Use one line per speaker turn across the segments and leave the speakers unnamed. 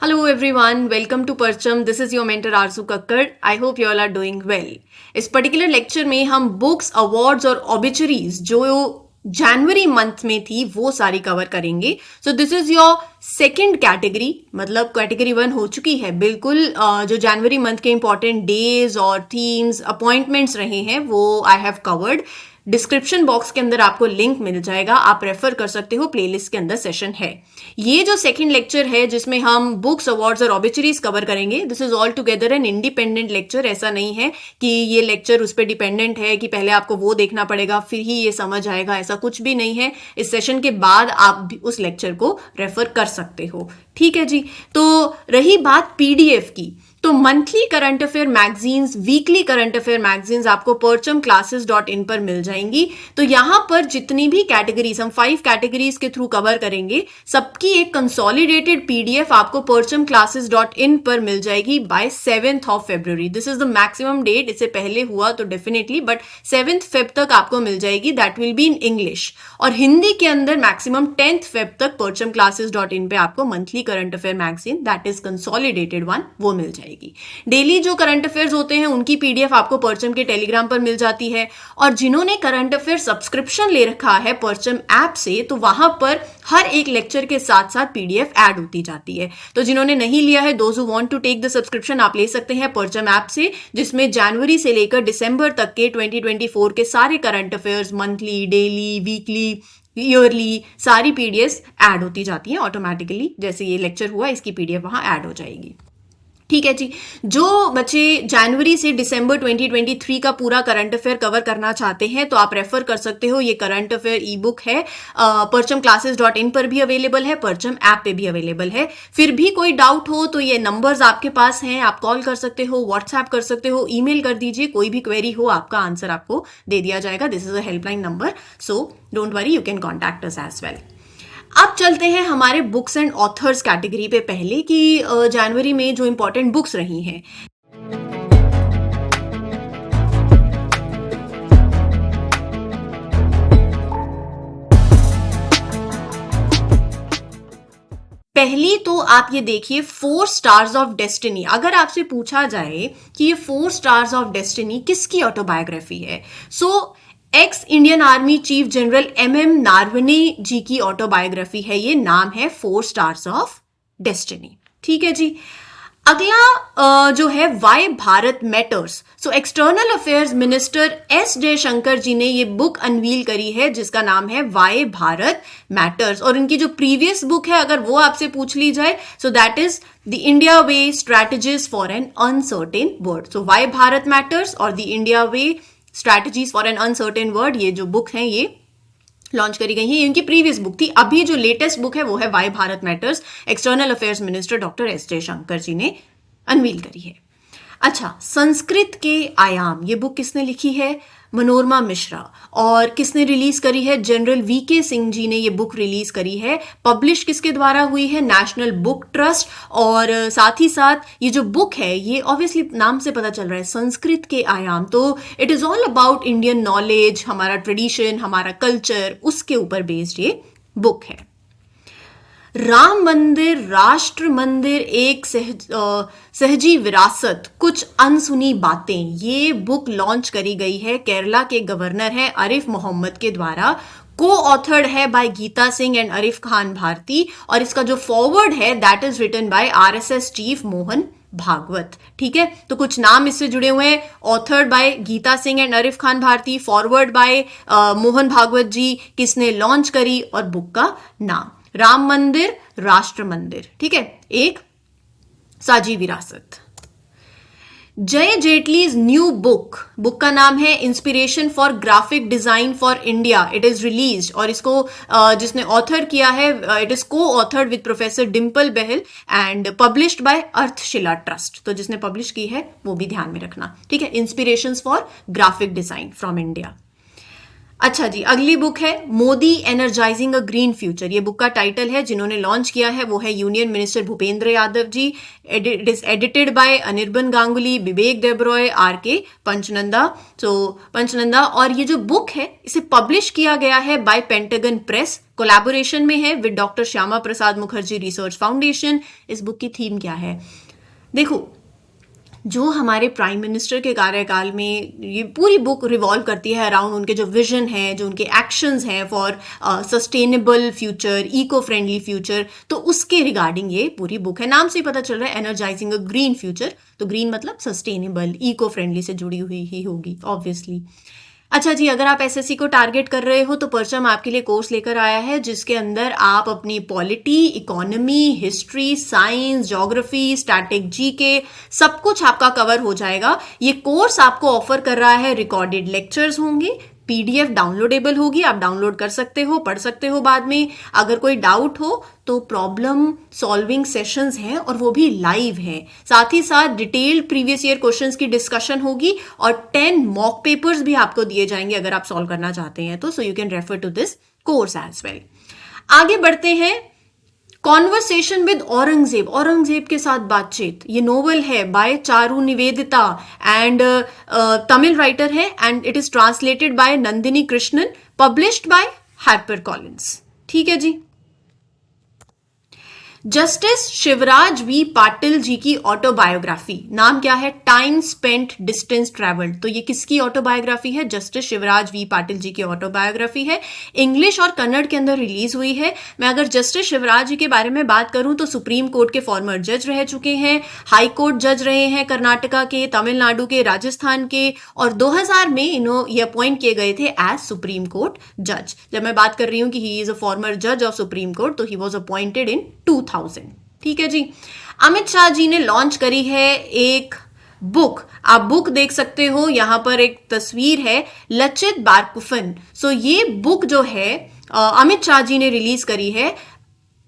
Hello everyone, welcome to Parcham. This is your mentor Arzu Kakkar. I hope you all are doing well. इस particular lecture में हम books, awards और ऑबिचरीज जो जनवरी month में थी वो सारी कवर करेंगे. So this is your second category, मतलब कैटेगरी 1 हो चुकी है बिल्कुल. जो जनवरी मंथ के इंपॉर्टेंट डेज और थीम्स, अपॉइंटमेंट्स रहे हैं वो I have covered. Description box के अंदर आपको लिंक मिल जाएगा, आप रेफर कर सकते हो, प्लेलिस्ट के अंदर सेशन है. ये जो सेकंड लेक्चर है जिसमें हम बुक्स, अवार्ड्स और ऑबिचरीज कवर करेंगे, this is all together an independent lecture. ऐसा नहीं है कि ये लेक्चर उस पर डिपेंडेंट है कि पहले आपको वो देखना पड़ेगा फिर ही ये समझ आएगा, ऐसा कुछ भी नहीं है. इस सेशन के बाद आप भी उस लेक्चर को रेफर कर सकते हो. ठीक है जी. तो रही बात पीडीएफ की, तो monthly current affair magazines, weekly current affair magazines आपको perchamclasses.in पर मिल जाएंगी. तो यहां पर जितनी भी कैटेगरीज, हम 5 कैटेगरीज के थ्रू कवर करेंगे, सबकी एक कंसोलिडेटेड पीडीएफ आपको perchamclasses.in पर मिल जाएगी बाय 7th of February. This is the maximum date. इससे पहले हुआ तो डेफिनेटली, बट 7th Feb तक आपको मिल जाएगी. That will be in English. और हिंदी के अंदर मैक्सिमम 10th Feb तक perchamclasses.in पे आपको monthly current affair magazine, that is consolidated one, वो मिल जाएगी. डेली जो करंट अफेयर्स होते हैं उनकी पीडीएफ आपको परचम के टेलीग्राम पर मिल जाती है. और जिन्होंने करंट अफेयर सब्सक्रिप्शन ले रखा है परचम ऐप से, तो वहां पर हर एक लेक्चर के साथ साथ पीडीएफ ऐड होती जाती है. तो जिन्होंने नहीं लिया है, those who want to take the subscription, आप ले सकते हैं परचम ऐप से, जिसमें जनवरी से लेकर दिसंबर तक के 2024 के सारे current affairs, monthly, daily, weekly, yearly, सारी पीडीएफ ऐड होती जाती हैं ऑटोमेटिकली. जैसे ये लेक्चर हुआ, इसकी पीडीएफ वहां ऐड हो जाएगी. ठीक है जी. जो बच्चे जनवरी से दिसंबर 2023 का पूरा करंट अफेयर कवर करना चाहते हैं तो आप रेफर कर सकते हो. ये करंट अफेयर ई बुक है, perchamclasses.in पर भी अवेलेबल है, परचम ऐप पे भी अवेलेबल है. फिर भी कोई डाउट हो तो ये नंबर्स आपके पास हैं, आप कॉल कर सकते हो, व्हाट्सएप कर सकते हो, ईमेल कर दीजिए. कोई भी क्वेरी हो, आपका आंसर आपको दे दिया जाएगा. This is a helpline number, so don't worry, you can contact us as well. अब चलते हैं हमारे बुक्स एंड ऑथर्स कैटेगरी पे पहले, कि जनवरी में जो इंपॉर्टेंट बुक्स रही हैं. पहली तो आप ये देखिए, 4 स्टार्स ऑफ डेस्टिनी. अगर आपसे पूछा जाए कि ये 4 स्टार्स ऑफ डेस्टिनी किसकी ऑटोबायोग्राफी है, so ex Indian army chief general MM Naravane ji की ऑटोबायोग्राफी है. ये नाम है 4 स्टार्स ऑफ डेस्टिनी. ठीक है जी. अगला जो है why Bharat matters. So external affairs minister S Jaishankar ji ने ये बुक अनवील करी है जिसका नाम है वाई भारत मैटर्स. और इनकी जो प्रीवियस बुक है, अगर वो आपसे पूछ ली जाए, so that is the India way strategies for an uncertain world. So why Bharat matters और the India way strategies for an uncertain world, ये जो बुक है ये लॉन्च करी गई है. ये इनकी प्रीवियस बुक थी. अभी जो लेटेस्ट बुक है वो है why Bharat matters. External affairs minister doctor S Jaishankar ji ने अनवील करी है. अच्छा, संस्कृत के आयाम, ये बुक किसने लिखी है? मनोरमा मिश्रा. और किसने रिलीज करी है? जनरल VK सिंह जी ने ये बुक रिलीज करी है. पब्लिश किसके द्वारा हुई है? National book trust. और साथ ही साथ ये जो बुक है, ये ऑब्वियसली नाम से पता चल रहा है, संस्कृत के आयाम, तो it is all about Indian knowledge, हमारा ट्रेडिशन, हमारा कल्चर, उसके ऊपर बेस्ड ये बुक है. राम मंदिर, राष्ट्र मंदिर, एक सहजी विरासत, कुछ अनसुनी बातें, ये बुक लॉन्च करी गई है. केरला के गवर्नर है आरिफ मोहम्मद के द्वारा. को ऑथर्ड है बाय गीता सिंह एंड आरिफ खान भारती. और इसका जो फॉरवर्ड है that is written by RSS chief Mohan Bhagwat. ठीक है. तो कुछ नाम इससे जुड़े हुए हैं. Authored by Geeta Singh and Arif Khan Bharti, foreword by Mohan Bhagwat ji. किसने लॉन्च करी और बुक का नाम? राम मंदिर, राष्ट्र मंदिर. ठीक है. एक साझी विरासत. जय जेटलीज न्यू बुक, बुक का नाम है inspiration for graphic design for India. It is release. और इसको जिसने ऑथर किया है, it is coauthored with professor Dimple Bahl and published by Arthshila trust. तो जिसने पब्लिश की है वो भी ध्यान में रखना. ठीक है. Inspirations for graphic design from India. अच्छा जी, अगली बुक है Modi energising a green future. ये बुक का टाइटल है, जिन्होंने लॉन्च किया है वो है union minister Bhupender Yadav ji. It is edited by Anirban Ganguly, Vivek Debroy, R K Panchnanda. Panchnanda, और ये जो बुक है इसे पब्लिश किया गया है बाय पेंटागन प्रेस, कोलैबोरेशन में है with doctor Shyama Prasad Mukherjee research foundation. इस बुक की थीम क्या है? देखो, जो हमारे प्राइम मिनिस्टर के कार्यकाल में ये पूरी बुक रिवॉल्व करती है अराउंड उनके जो विजन है, जो उनके एक्शंस हैं for sustainable future, eco friendly future, तो उसके रिगार्डिंग ये पूरी बुक है। नाम से ही पता चल रहा है एनर्जाइजिंग अ ग्रीन फ्यूचर, तो ग्रीन मतलब सस्टेनेबल, इको फ्रेंडली से जुड़ी हुई ही होगी ऑब्वियसली। अच्छा जी, अगर आप एसएससी को टारगेट कर रहे हो तो परचम आपके लिए कोर्स लेकर आया है, जिसके अंदर आप अपनी polity, economy, history, science, geography, static, GK, सब कुछ आपका कवर हो जाएगा। ये कोर्स आपको ऑफर कर रहा है, रिकॉर्डेड लेक्चर्स होंगे, पीडीएफ डाउनलोडेबल होगी, आप डाउनलोड कर सकते हो, पढ़ सकते हो बाद में। अगर कोई डाउट हो तो प्रॉब्लम सॉल्विंग सेशंस हैं और वो भी लाइव हैं। साथ ही साथ डिटेल्ड प्रीवियस ईयर क्वेश्चंस की डिस्कशन होगी और 10 मॉक पेपर्स भी आपको दिए जाएंगे अगर आप सॉल्व करना चाहते हैं तो। So you can refer to this course as well. आगे बढ़ते हैं, कॉन्वर्सेशन विद औरंगजेब, औरंगजेब के साथ बातचीत। ये नोवेल है by Charu Nivedita and Tamil writer है, and it is translated by Nandini Krishnan, published by Harper Collins. ठीक है जी। जस्टिस शिवराज वी पाटिल जी की ऑटोबायोग्राफी, नाम क्या है? Time spent distance travelled. तो ये किसकी ऑटोबायोग्राफी है? जस्टिस शिवराज वी पाटिल जी की ऑटोबायोग्राफी है। इंग्लिश और कन्नड़ के अंदर रिलीज हुई है। मैं अगर जस्टिस शिवराज जी के बारे में बात करूं तो सुप्रीम कोर्ट के फॉर्मर जज रह चुके हैं, हाई कोर्ट जज रहे हैं कर्नाटका के, तमिलनाडु के, राजस्थान के, और 2000 में ये अपॉइंट किए गए थे एज सुप्रीम कोर्ट जज। जब मैं बात कर रही हूं कि ही इज अ फॉर्मर जज ऑफ सुप्रीम कोर्ट, तो ही वॉज अपॉइंटेड इन 2000। ठीक है जी। अमित शाह जी ने लॉन्च करी है एक बुक, आप बुक देख सकते हो, यहां पर एक तस्वीर है, लचित बारकुफन। सो ये बुक जो है अमित शाह जी ने रिलीज करी है,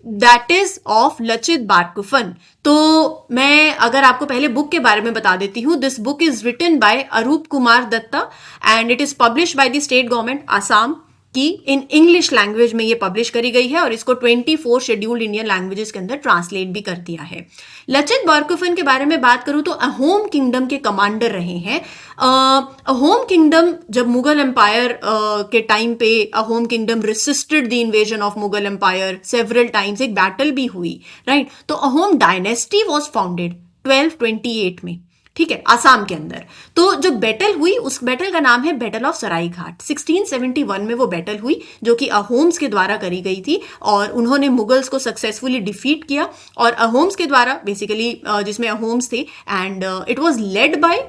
दैट इज ऑफ लचित बारकुफन। तो मैं अगर आपको पहले बुक के बारे में बता देती हूँ। This book is written by Arup Kumar Datta and it is publish by the state government Assam की, इन इंग्लिश लैंग्वेज में ये पब्लिश करी गई है और इसको 24 शेड्यूल्ड इंडियन लैंग्वेजेस के अंदर ट्रांसलेट भी कर दिया है। लचित बारकुफन के बारे में बात करूं तो अहोम किंगडम के कमांडर रहे हैं। अहोम किंगडम, जब मुगल एम्पायर के टाइम पे Ahom kingdom resisted the invasion of Mughal empire several times, एक बैटल भी हुई, राइट? तो अहोम डायनेस्टी वाज फाउंडेड 1228 में, ठीक है, आसाम के अंदर। तो जो बैटल हुई, उस बैटल का नाम है बैटल ऑफ सराई घाट। 1671 में वो बैटल हुई जो कि अहोम्स के द्वारा करी गई थी और उन्होंने मुगल्स को सक्सेसफुली डिफीट किया, और अहोम्स के द्वारा बेसिकली, जिसमें अहोम्स थे, and it was led by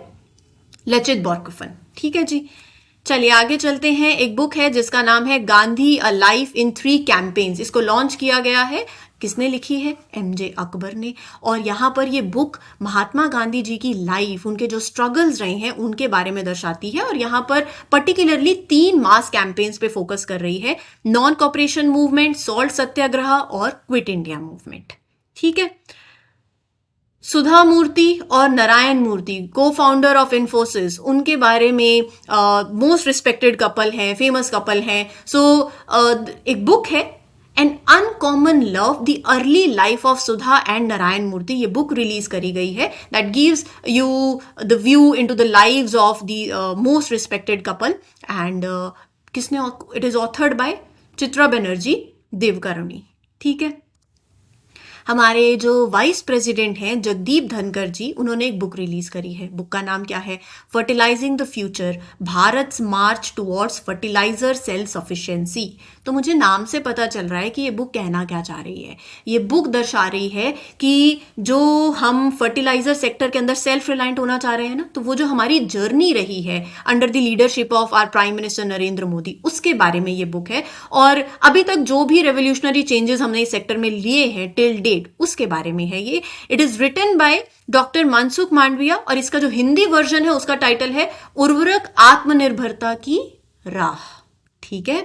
Lachit Borphukan. ठीक है जी। चलिए आगे चलते हैं। एक बुक है जिसका नाम है Gandhi a life in 3 campaigns. इसको लॉन्च किया गया है, किसने लिखी है? एमजे अकबर ने। और यहाँ पर ये बुक महात्मा गांधी जी की लाइफ, उनके जो स्ट्रगल्स रहे हैं उनके बारे में दर्शाती है, और यहाँ पर पर्टिकुलरली 3 मास कैंपेन्स पे फोकस कर रही है, नॉन कॉपरेशन मूवमेंट, सॉल्ट सत्याग्रह और क्विट इंडिया मूवमेंट। ठीक है। सुधा मूर्ति और नारायण मूर्ति, को फाउंडर ऑफ इन्फोसिस, उनके बारे में मोस्ट रिस्पेक्टेड कपल हैं, फेमस कपल हैं। सो एक बुक है an uncommon love, the early life of Sudha and Narayana Murthy. ये बुक रिलीज करी गई है that gives you the view into the lives of the most respected couple, and किसने, it is authored by Chitra Banerjee Divakaruni. ठीक है। हमारे जो वाइस प्रेसिडेंट हैं जगदीप धनखड़ जी, उन्होंने एक बुक रिलीज करी है। बुक का नाम क्या है? Fertilising the future, Bharat march towards fertiliser self sufficiency. तो मुझे नाम से पता चल रहा है कि ये बुक कहना क्या चाह रही है। ये बुक दर्शा रही है कि जो हम फर्टिलाइजर सेक्टर के अंदर सेल्फ रिलायंट होना चाह रहे हैं ना, तो वो जो हमारी जर्नी रही है under the leadership of our prime minister Narendra Modi, उसके बारे में ये बुक है। और अभी तक जो भी रेवोल्यूशनरी चेंजेस हमने इस सेक्टर में लिए हैं टिल डेट, उसके बारे में है ये। It is written by doctor Mansukh Mandaviya, और इसका जो हिंदी वर्जन है उसका टाइटल है उर्वरक आत्मनिर्भरता की राह। ठीक है।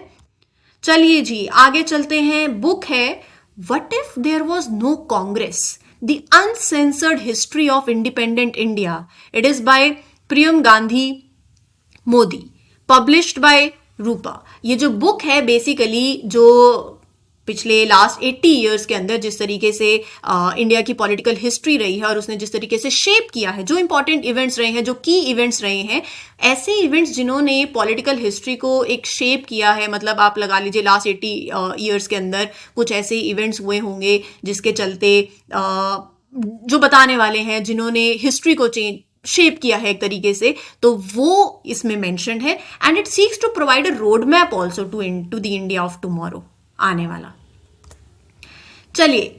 चलिए जी आगे चलते हैं। बुक है what if there was no Congress, the uncensored history of independent India. It is by Priyam Gandhi Modi, published by Rupa. ये जो बुक है बेसिकली जो पिछले लास्ट 80 ईयर्स के अंदर जिस तरीके से इंडिया की पॉलिटिकल हिस्ट्री रही है और उसने जिस तरीके से शेप किया है, जो इंपॉर्टेंट इवेंट्स रहे हैं, जो की इवेंट्स रहे हैं, ऐसे इवेंट्स जिन्होंने पॉलिटिकल हिस्ट्री को एक शेप किया है, मतलब आप लगा लीजिए लास्ट 80 ईयर्स के अंदर कुछ ऐसे इवेंट्स हुए होंगे जिसके चलते जो बताने वाले हैं, जिन्होंने हिस्ट्री को शेप किया है एक तरीके से, तो वो इसमें मेंशन्ड है। And it seeks to provide a road map also to the India of tomorrow, आने वाला। चलिए,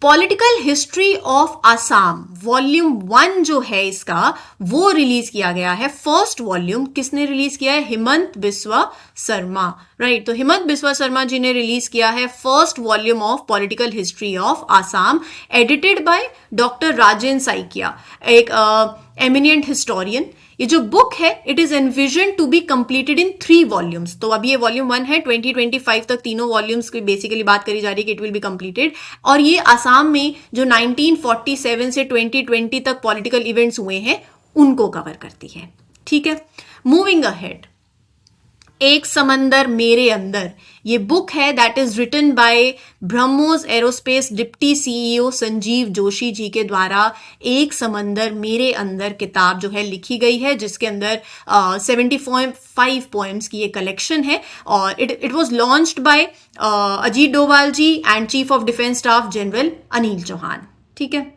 political history of Assam volume 1 जो है इसका, वो रिलीज किया गया है। फर्स्ट वॉल्यूम किसने रिलीज किया है? हिमंत बिस्वा शर्मा, राइट। तो हिमंत बिस्वा शर्मा जी ने रिलीज किया है first volume of political history of Assam, edited by doctor Rajendra Saikia, एक एमिनेंट हिस्टोरियन। ये जो बुक है it is envision to be completed in 3 volumes. तो अभी ये वॉल्यूम 1 है, 2025 तक तीनों वॉल्यूम्स की बेसिकली बात करी जा रही है कि इट विल बी कंप्लीटेड। और ये आसाम में जो 1947 से 2020 तक पॉलिटिकल इवेंट्स हुए हैं उनको कवर करती है। ठीक है, मूविंग अहेड, एक समंदर मेरे अंदर, ये बुक है that is written by BrahMos aerospace deputy CEO Sanjeev Joshi ji के द्वारा। एक समंदर मेरे अंदर किताब जो है लिखी गई है, जिसके अंदर 75 पोएम्स की ये कलेक्शन है। और it was launched by Ajit Doval ji and chief of defence staff general Anil Chauhan. ठीक है,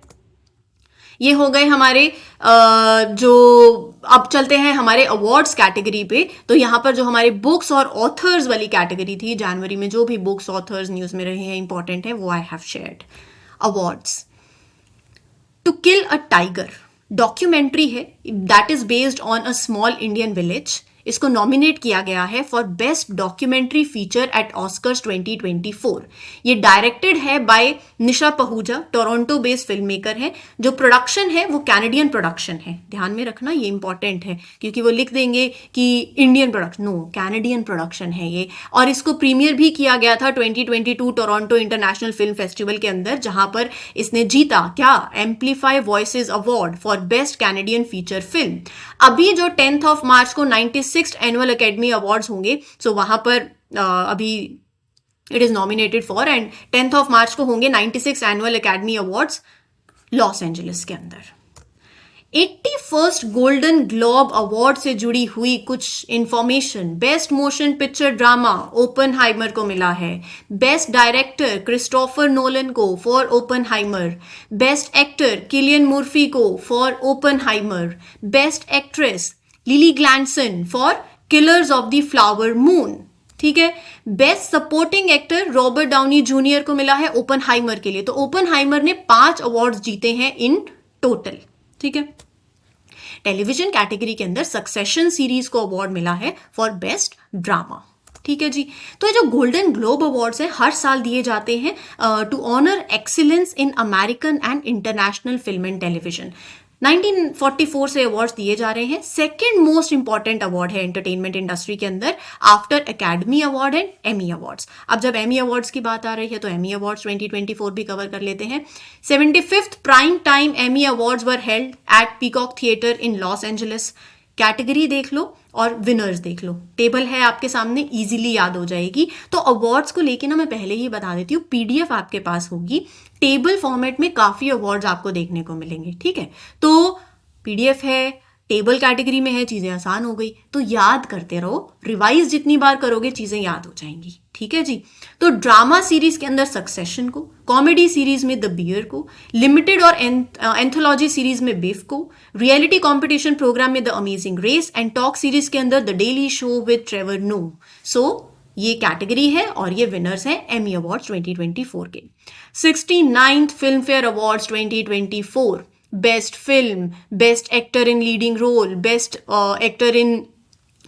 ये हो गए हमारे जो, अब चलते हैं हमारे अवार्ड्स कैटेगरी पे। तो यहाँ पर जो हमारे बुक्स और ऑथर्स वाली कैटेगरी थी, जनवरी में जो भी बुक्स ऑथर्स न्यूज में रहे हैं इंपॉर्टेंट है, वो I have shared. Awards, to kill a tiger documentary है that is based on a small Indian village. इसको नॉमिनेट किया गया है for best documentary feature at Oscars 2024। ये डायरेक्टेड है by Nisha Pahuja, Toronto based filmmaker है। जो प्रोडक्शन है वो कैनेडियन प्रोडक्शन है, ध्यान में रखना ये इंपॉर्टेंट है, क्योंकि वो लिख देंगे कि Indian production, no, Canadian production है ये। और इसको प्रीमियर भी किया गया था 2022 टोरंटो इंटरनेशनल फिल्म फेस्टिवल के अंदर, जहां पर इसने जीता क्या, amplify voices award for best Canadian feature film. अभी जो 10 मार्च को 96 एनुअल अकेडमी अवार्ड्स होंगे, सो वहां पर अभी it is nominated for, and 10 मार्च को होंगे 96 annual academy awards Los Angeles के अंदर। 81st गोल्डन ग्लोब अवार्ड से जुड़ी हुई कुछ information. Best motion picture drama Oppenheimer को मिला है। बेस्ट डायरेक्टर क्रिस्टोफर नोलन को for Oppenheimer. Best actor Cillian Murphy को for Oppenheimer. Best actress Lily Gladstone for killers of the flower moon. ठीक है, best supporting actor Robert Downey junior को मिला है ओपनहाइमर के लिए। तो ओपनहाइमर ने 5 अवार्ड्स जीते हैं इन टोटल। ठीक है, टेलीविजन कैटेगरी के अंदर सक्सेशन सीरीज को अवार्ड मिला है फॉर बेस्ट ड्रामा। ठीक है जी, तो ये जो गोल्डन ग्लोब अवार्ड्स हैं हर साल दिए जाते हैं to honour excellence in American and international film and television. 1944 से अवार्ड्स दिए जा रहे हैं। सेकेंड मोस्ट इंपॉर्टेंट अवार्ड है एंटरटेनमेंट इंडस्ट्री के अंदर after academy award and Emmy awards. अब जब एमी अवार्ड्स की बात आ रही है तो एमी अवार्ड्स 2024 भी कवर कर लेते हैं। 75th prime time Emmy awards were held at peacock theatre in Los Angeles. Category देख लो और विनर्स देख लो, टेबल है आपके सामने, इजीली याद हो जाएगी। तो अवार्ड्स को लेके ना मैं पहले ही बता देती हूँ, पीडीएफ आपके पास होगी, टेबल फॉर्मेट में काफी अवार्ड्स आपको देखने को मिलेंगे। ठीक है, तो पीडीएफ है, टेबल कैटेगरी में है, चीजें आसान हो गई। तो याद करते रहो, रिवाइज जितनी बार करोगे चीजें याद हो जाएंगी। ठीक है जी, तो ड्रामा सीरीज के अंदर सक्सेशन को, कॉमेडी सीरीज में द बियर को, लिमिटेड और एंथोलॉजी सीरीज में बिफ को, रियलिटी कंपटीशन प्रोग्राम में the amazing race, and talk series के अंदर the daily show with Trevor Noah. So ये कैटेगरी है और ये विनर्स हैं एमी अवार्ड्स 2024 के। 69th Filmfare awards 2024, best film, best actor in leading role, best actor in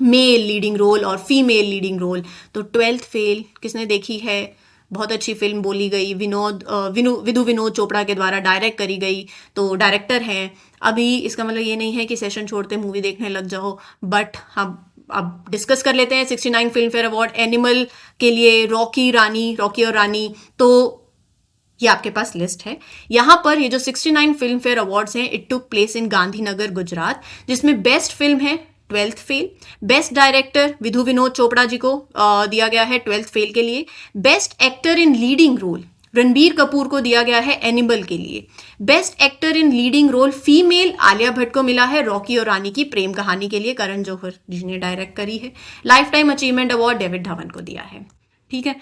male leading role और female leading role. तो 12th fail किसने देखी है, बहुत अच्छी फिल्म बोली गई, विदु विनोद चोपड़ा के द्वारा डायरेक्ट करी गई। तो डायरेक्टर हैं। अभी इसका मतलब ये नहीं है कि सेशन छोड़ते मूवी देखने लग जाओ, बट हम अब डिस्कस कर लेते हैं। 69 फिल्म फेयर अवार्ड एनिमल के लिए रॉकी और रानी, तो ये आपके पास लिस्ट है। यहाँ पर ये जो 69 फिल्म फेयर अवार्ड्स हैं, it took place in Gandhinagar Gujarat, जिसमें बेस्ट फिल्म है 12th fail. Best director Vidhu Vinod Chopra ji को दिया गया है 12th फेल के लिए। Best actor in leading role Ranbir Kapoor को दिया गया है एनिमल के लिए। Best actor in leading role female Alia Bhatt को मिला है रॉकी और रानी की प्रेम कहानी के लिए, करण जौहर जिसने डायरेक्ट करी है। Life time achievement award David Dhawan को दिया है। ठीक है,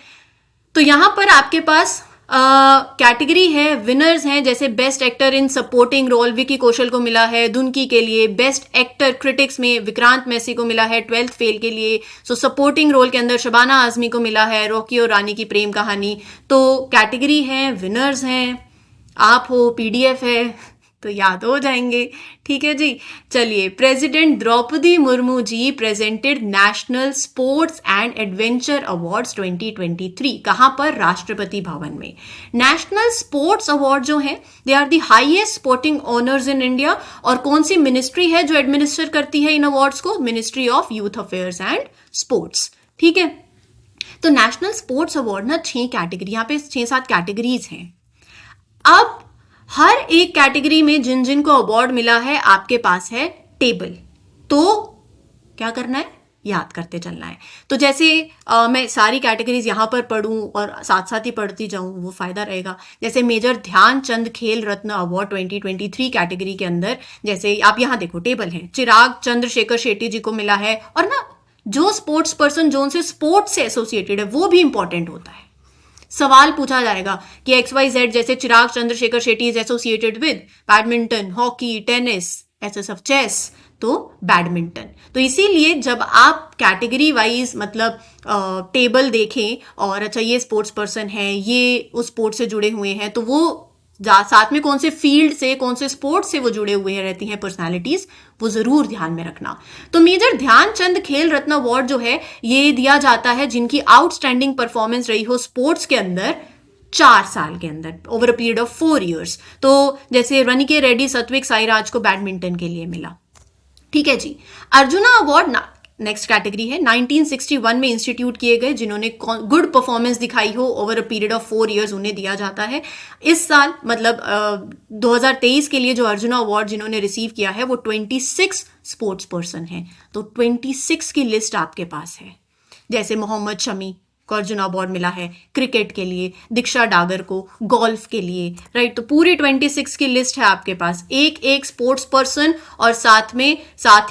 तो यहां पर आपके पास कैटेगरी है, विनर्स हैं, जैसे best actor in supporting role Vicky Kaushal को मिला है दुनकी के लिए। बेस्ट एक्टर क्रिटिक्स में विक्रांत मैसी को मिला है 12th फेल के लिए। सो सपोर्टिंग रोल के अंदर शबाना आजमी को मिला है रॉकी और रानी की प्रेम कहानी। तो कैटेगरी है, विनर्स हैं, आप हो, पीडीएफ है, तो याद हो जाएंगे। ठीक है जी, चलिए। President Draupadi Murmu ji presented national sports and adventure awards 2023। कहां पर? राष्ट्रपति भवन में। नेशनल स्पोर्ट्स अवार्ड जो हैं they are the highest sporting honours in India. और कौन सी मिनिस्ट्री है जो एडमिनिस्टर करती है इन अवार्ड्स को? Ministry of youth affairs and sports. ठीक है, तो नेशनल स्पोर्ट्स अवार्ड ना 6 कैटेगरी, यहाँ पे 6-7 कैटेगरीज हैं। अब हर एक कैटेगरी में जिन जिन को अवार्ड मिला है आपके पास है टेबल, तो क्या करना है? याद करते चलना है। तो जैसे मैं सारी कैटेगरीज यहाँ पर पढ़ूं और साथ साथ ही पढ़ती जाऊं, वो फायदा रहेगा। जैसे मेजर ध्यानचंद खेल रत्न अवार्ड 2023 कैटेगरी के अंदर, जैसे आप यहाँ देखो टेबल है, चिराग चंद्रशेखर शेट्टी जी को मिला है। और ना जो स्पोर्ट्स पर्सन जो उनसे स्पोर्ट्स से एसोसिएटेड है वो भी इंपॉर्टेंट होता है। सवाल पूछा जाएगा कि XYZ, जैसे Chirag Chandrashekhar Shetty is associated with badminton, hockey, tennis, SSF, chess, तो बैडमिंटन। तो इसीलिए जब आप कैटेगरी वाइज मतलब टेबल देखें और अच्छा ये स्पोर्ट्स पर्सन है, ये उस स्पोर्ट से जुड़े हुए हैं, तो वो साथ में कौन से फील्ड से, कौन से स्पोर्ट्स से वो जुड़े हुए रहती हैं पर्सनालिटीज, वो जरूर ध्यान में रखना। तो मेजर ध्यानचंद खेल रत्न अवार्ड जो है ये दिया जाता है जिनकी आउटस्टैंडिंग परफॉर्मेंस रही हो स्पोर्ट्स के अंदर 4 साल के अंदर, over a period of 4 years। तो जैसे रनिके रेड्डी, सत्विक साईराज को बैडमिंटन के लिए मिला। ठीक है जी। अर्जुना अवार्ड नेक्स्ट कैटेगरी है, 1961 में इंस्टीट्यूट किए गए जिन्होंने गुड परफॉर्मेंस दिखाई हो over a period of 4 years, उन्हें दिया जाता है। इस साल मतलब 2023 के लिए जो अर्जुना अवार्ड जिन्होंने रिसीव किया है वो 26 स्पोर्ट्स पर्सन हैं। तो 26 की लिस्ट आपके पास है। जैसे मोहम्मद शमी को अर्जुन अवार्ड मिला है क्रिकेट के लिए, दीक्षा डागर को गोल्फ के लिए, राइट। तो पूरी 26 की लिस्ट है आपके पास, एक एक स्पोर्ट्स पर्सन और साथ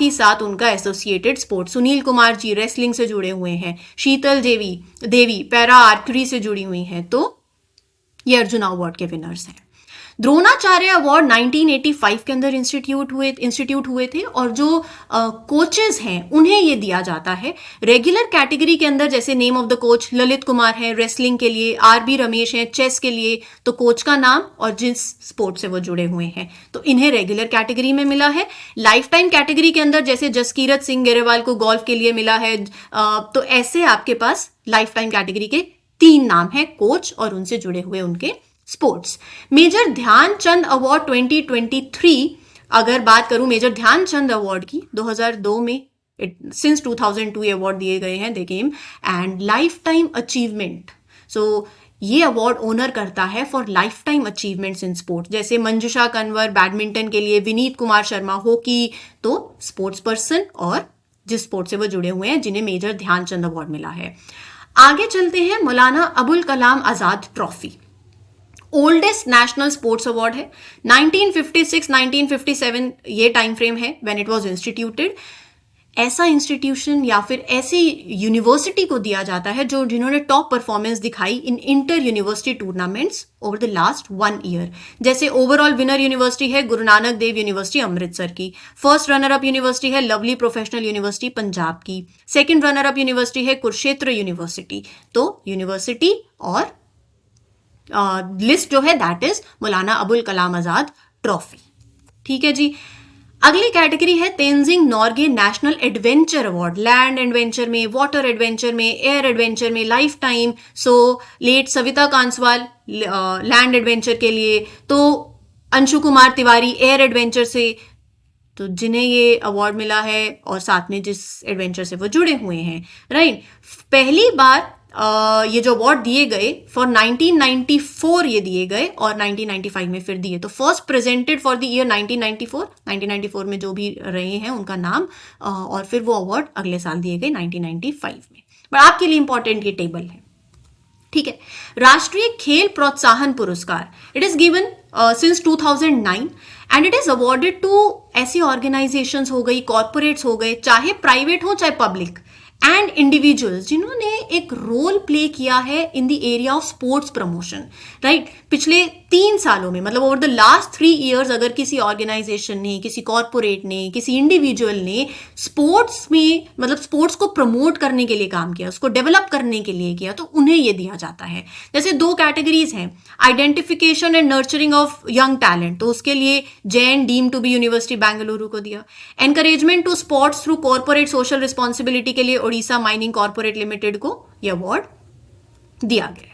ही साथ उनका associated sports. Sunil Kumar ji wrestling से जुड़े हुए हैं, शीतल देवी पैरा आर्चरी से जुड़ी हुई हैं। तो ये अर्जुन अवार्ड के विनर्स हैं। द्रोणाचार्य अवार्ड 1985 के अंदर इंस्टीट्यूट हुए थे और जो कोचेस हैं उन्हें ये दिया जाता है। रेगुलर कैटेगरी के अंदर जैसे name of the coach Lalit Kumar है रेसलिंग के लिए, RB रमेश है चेस के लिए, तो कोच का नाम और जिस स्पोर्ट से वो जुड़े हुए हैं, तो इन्हें रेगुलर कैटेगरी में मिला है। लाइफ टाइम कैटेगरी के अंदर जैसे जसकीरत सिंह गेरेवाल को गोल्फ के लिए मिला है। तो ऐसे आपके पास लाइफ टाइम कैटेगरी के 3 नाम है, कोच और उनसे जुड़े हुए उनके स्पोर्ट्स। मेजर ध्यानचंद अवार्ड 2023, अगर बात करूं मेजर ध्यानचंद अवार्ड की, 2002 में सिंस 2002 ये अवार्ड दिए गए हैं, they came and lifetime achievement. So ये अवार्ड ओनर करता है for lifetime achievements in sports. जैसे मंजुषा कंवर बैडमिंटन के लिए, विनीत कुमार शर्मा हॉकी, तो स्पोर्ट्स पर्सन और जिस स्पोर्ट से वो जुड़े हुए हैं जिन्हें मेजर ध्यानचंद अवार्ड मिला है। आगे चलते हैं, Maulana Abul Kalam Azad trophy oldest national sports award है। 1956-1957 ये टाइम फ्रेम है व्हेन इट वाज इंस्टीट्यूटेड। ऐसा इंस्टीट्यूशन या फिर ऐसी यूनिवर्सिटी को दिया जाता है जिन्होंने टॉप परफॉर्मेंस दिखाई in inter university tournaments over the last 1 year। जैसे ओवरऑल विनर यूनिवर्सिटी है गुरु नानक देव यूनिवर्सिटी अमृतसर की, फर्स्ट रनर अप यूनिवर्सिटी है लवली प्रोफेशनल यूनिवर्सिटी पंजाब की, सेकेंड रनर अप यूनिवर्सिटी है कुरुक्षेत्र यूनिवर्सिटी। तो यूनिवर्सिटी और लिस्ट जो है that is Maulana Abul Kalam Azad trophy. ठीक है जी। अगली कैटेगरी है Tenzing Norgay national adventure award, land adventure में, वाटर एडवेंचर में, एयर एडवेंचर में, lifetime. So late Savita Kanswal land adventure के लिए, तो अंशु कुमार तिवारी एयर एडवेंचर से, तो जिन्हें ये अवार्ड मिला है और साथ में जिस एडवेंचर से वो जुड़े हुए हैं, राइट। पहली बार ये जो अवार्ड दिए गए फॉर 1994 ये दिए गए और 1995 में फिर दिए। तो first presented for the year 1994 में जो भी रहे हैं उनका नाम, और फिर वो अवार्ड अगले साल दिए गए 1995 में। पर आपके लिए इंपॉर्टेंट ये टेबल है, ठीक है। राष्ट्रीय Khel Protsahan Puraskar, it is given since 2009 and it is awarded to ऐसी ऑर्गेनाइजेशंस हो गई, कॉर्पोरेट्स हो गए, चाहे प्राइवेट हो चाहे पब्लिक, एंड इंडिविजुअल्स जिन्होंने एक रोल प्ले किया है in the area of sports promotion, right. पिछले 3 सालों में, मतलब ओवर द लास्ट 3 ईयर्स, अगर किसी ऑर्गेनाइजेशन ने, किसी कॉर्पोरेट ने, किसी इंडिविजुअल ने स्पोर्ट्स में, मतलब स्पोर्ट्स को प्रमोट करने के लिए काम किया, उसको डेवलप करने के लिए किया, तो उन्हें ये दिया जाता है। जैसे 2 कैटेगरीज हैं, identification and nurturing of young talent, तो उसके लिए Jain deem to be university Bengaluru को दिया। Encouragement to sports through corporate social responsibility के लिए ओडिशा माइनिंग कॉर्पोरेट लिमिटेड को यह अवार्ड दिया गया है।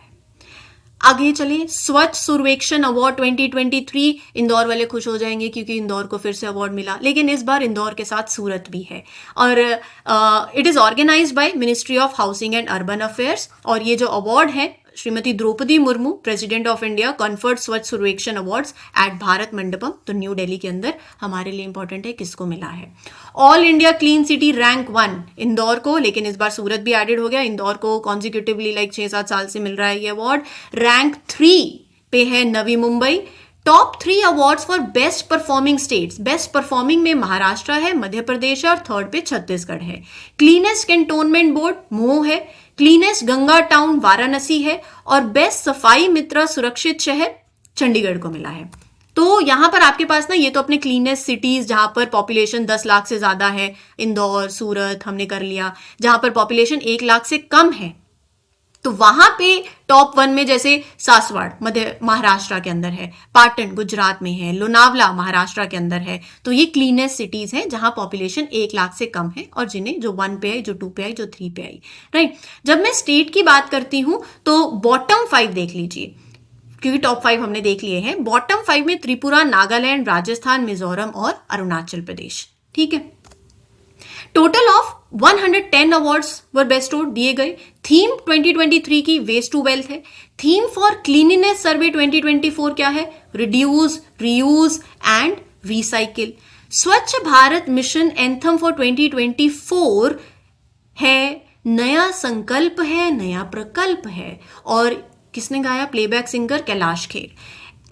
आगे चले, स्वच्छ सर्वेक्षण अवार्ड 2023, इंदौर वाले खुश हो जाएंगे क्योंकि इंदौर को फिर से अवार्ड मिला, लेकिन इस बार इंदौर के साथ सूरत भी है। और it is organised by ministry of housing and urban affairs, और ये जो अवार्ड है Shrimati Draupadi Murmu, president of India, conferred Swachh Survekshan awards eight Bharat Mandapam, तो न्यू दिल्ली के अंदर। हमारे लिए इंपॉर्टेंट है किसको मिला है। All India clean city rank 1 Indore को, लेकिन इस बार सूरत भी एडेड हो गया। इंदौर को कॉन्जिक्यूटिवली 6-7 साल से मिल रहा है ये अवार्ड। रैंक 3 पे है Navi Mumbai. Top 3 awards for best performing states, best performing में महाराष्ट्र है, मध्य प्रदेश है, और थर्ड पे छत्तीसगढ़ है। क्लीनेस्ट कैंटोनमेंट बोर्ड मऊ है, क्लीनेस्ट गंगा टाउन वाराणसी है, और बेस्ट सफाई मित्र सुरक्षित शहर चंडीगढ़ को मिला है। तो यहां पर आपके पास ना, ये तो अपने क्लीनेस्ट सिटीज जहां पर पॉपुलेशन 10 लाख से ज्यादा है, इंदौर, सूरत हमने कर लिया। जहां पर पॉपुलेशन 1 लाख से कम है, तो वहां पे टॉप 1 में जैसे सासवाड़ मध्य महाराष्ट्र के अंदर है, पाटन गुजरात में है, लोनावला महाराष्ट्र के अंदर है। तो ये क्लीनेस्ट सिटीज हैं जहां पॉपुलेशन 1 लाख से कम है, और जिन्हें जो 1 पे आई, जो 2 पे आई, जो 3 पे आई, राइट। जब मैं स्टेट की बात करती हूं तो बॉटम 5 देख लीजिए, क्योंकि टॉप 5 हमने देख लिए हैं। बॉटम 5 में त्रिपुरा, नागालैंड, राजस्थान, मिजोरम और अरुणाचल प्रदेश, ठीक है। Total of 110 awards were bestowed दिए गए। थीम 2023 की वेस्ट टू वेल्थ है। थीम फॉर क्लीनिनेस सर्वे 2024 क्या है? Reduce, reuse and recycle. स्वच्छ भारत मिशन एंथम फॉर 2024 है नया संकल्प है, नया प्रकल्प है, और किसने गाया? Playback singer Kailash Kher.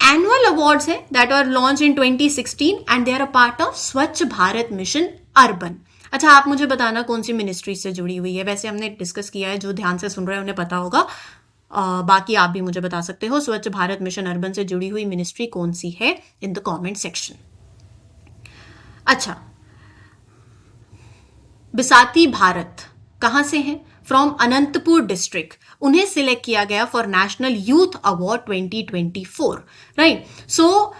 Annual awards है that are launch in 2016 and they are a part of Swachh Bharat mission urban. अच्छा, आप मुझे बताना कौन सी मिनिस्ट्री से जुड़ी हुई है। वैसे हमने डिस्कस किया है, जो ध्यान से सुन रहे हैं उन्हें पता होगा। बाकी आप भी मुझे बता सकते हो स्वच्छ भारत मिशन अर्बन से जुड़ी हुई मिनिस्ट्री कौन सी है इन द कमेंट सेक्शन। अच्छा, बिसाती भारत कहां से हैं? From Anantapur district. उन्हें सिलेक्ट किया गया for national youth award 2024, right. So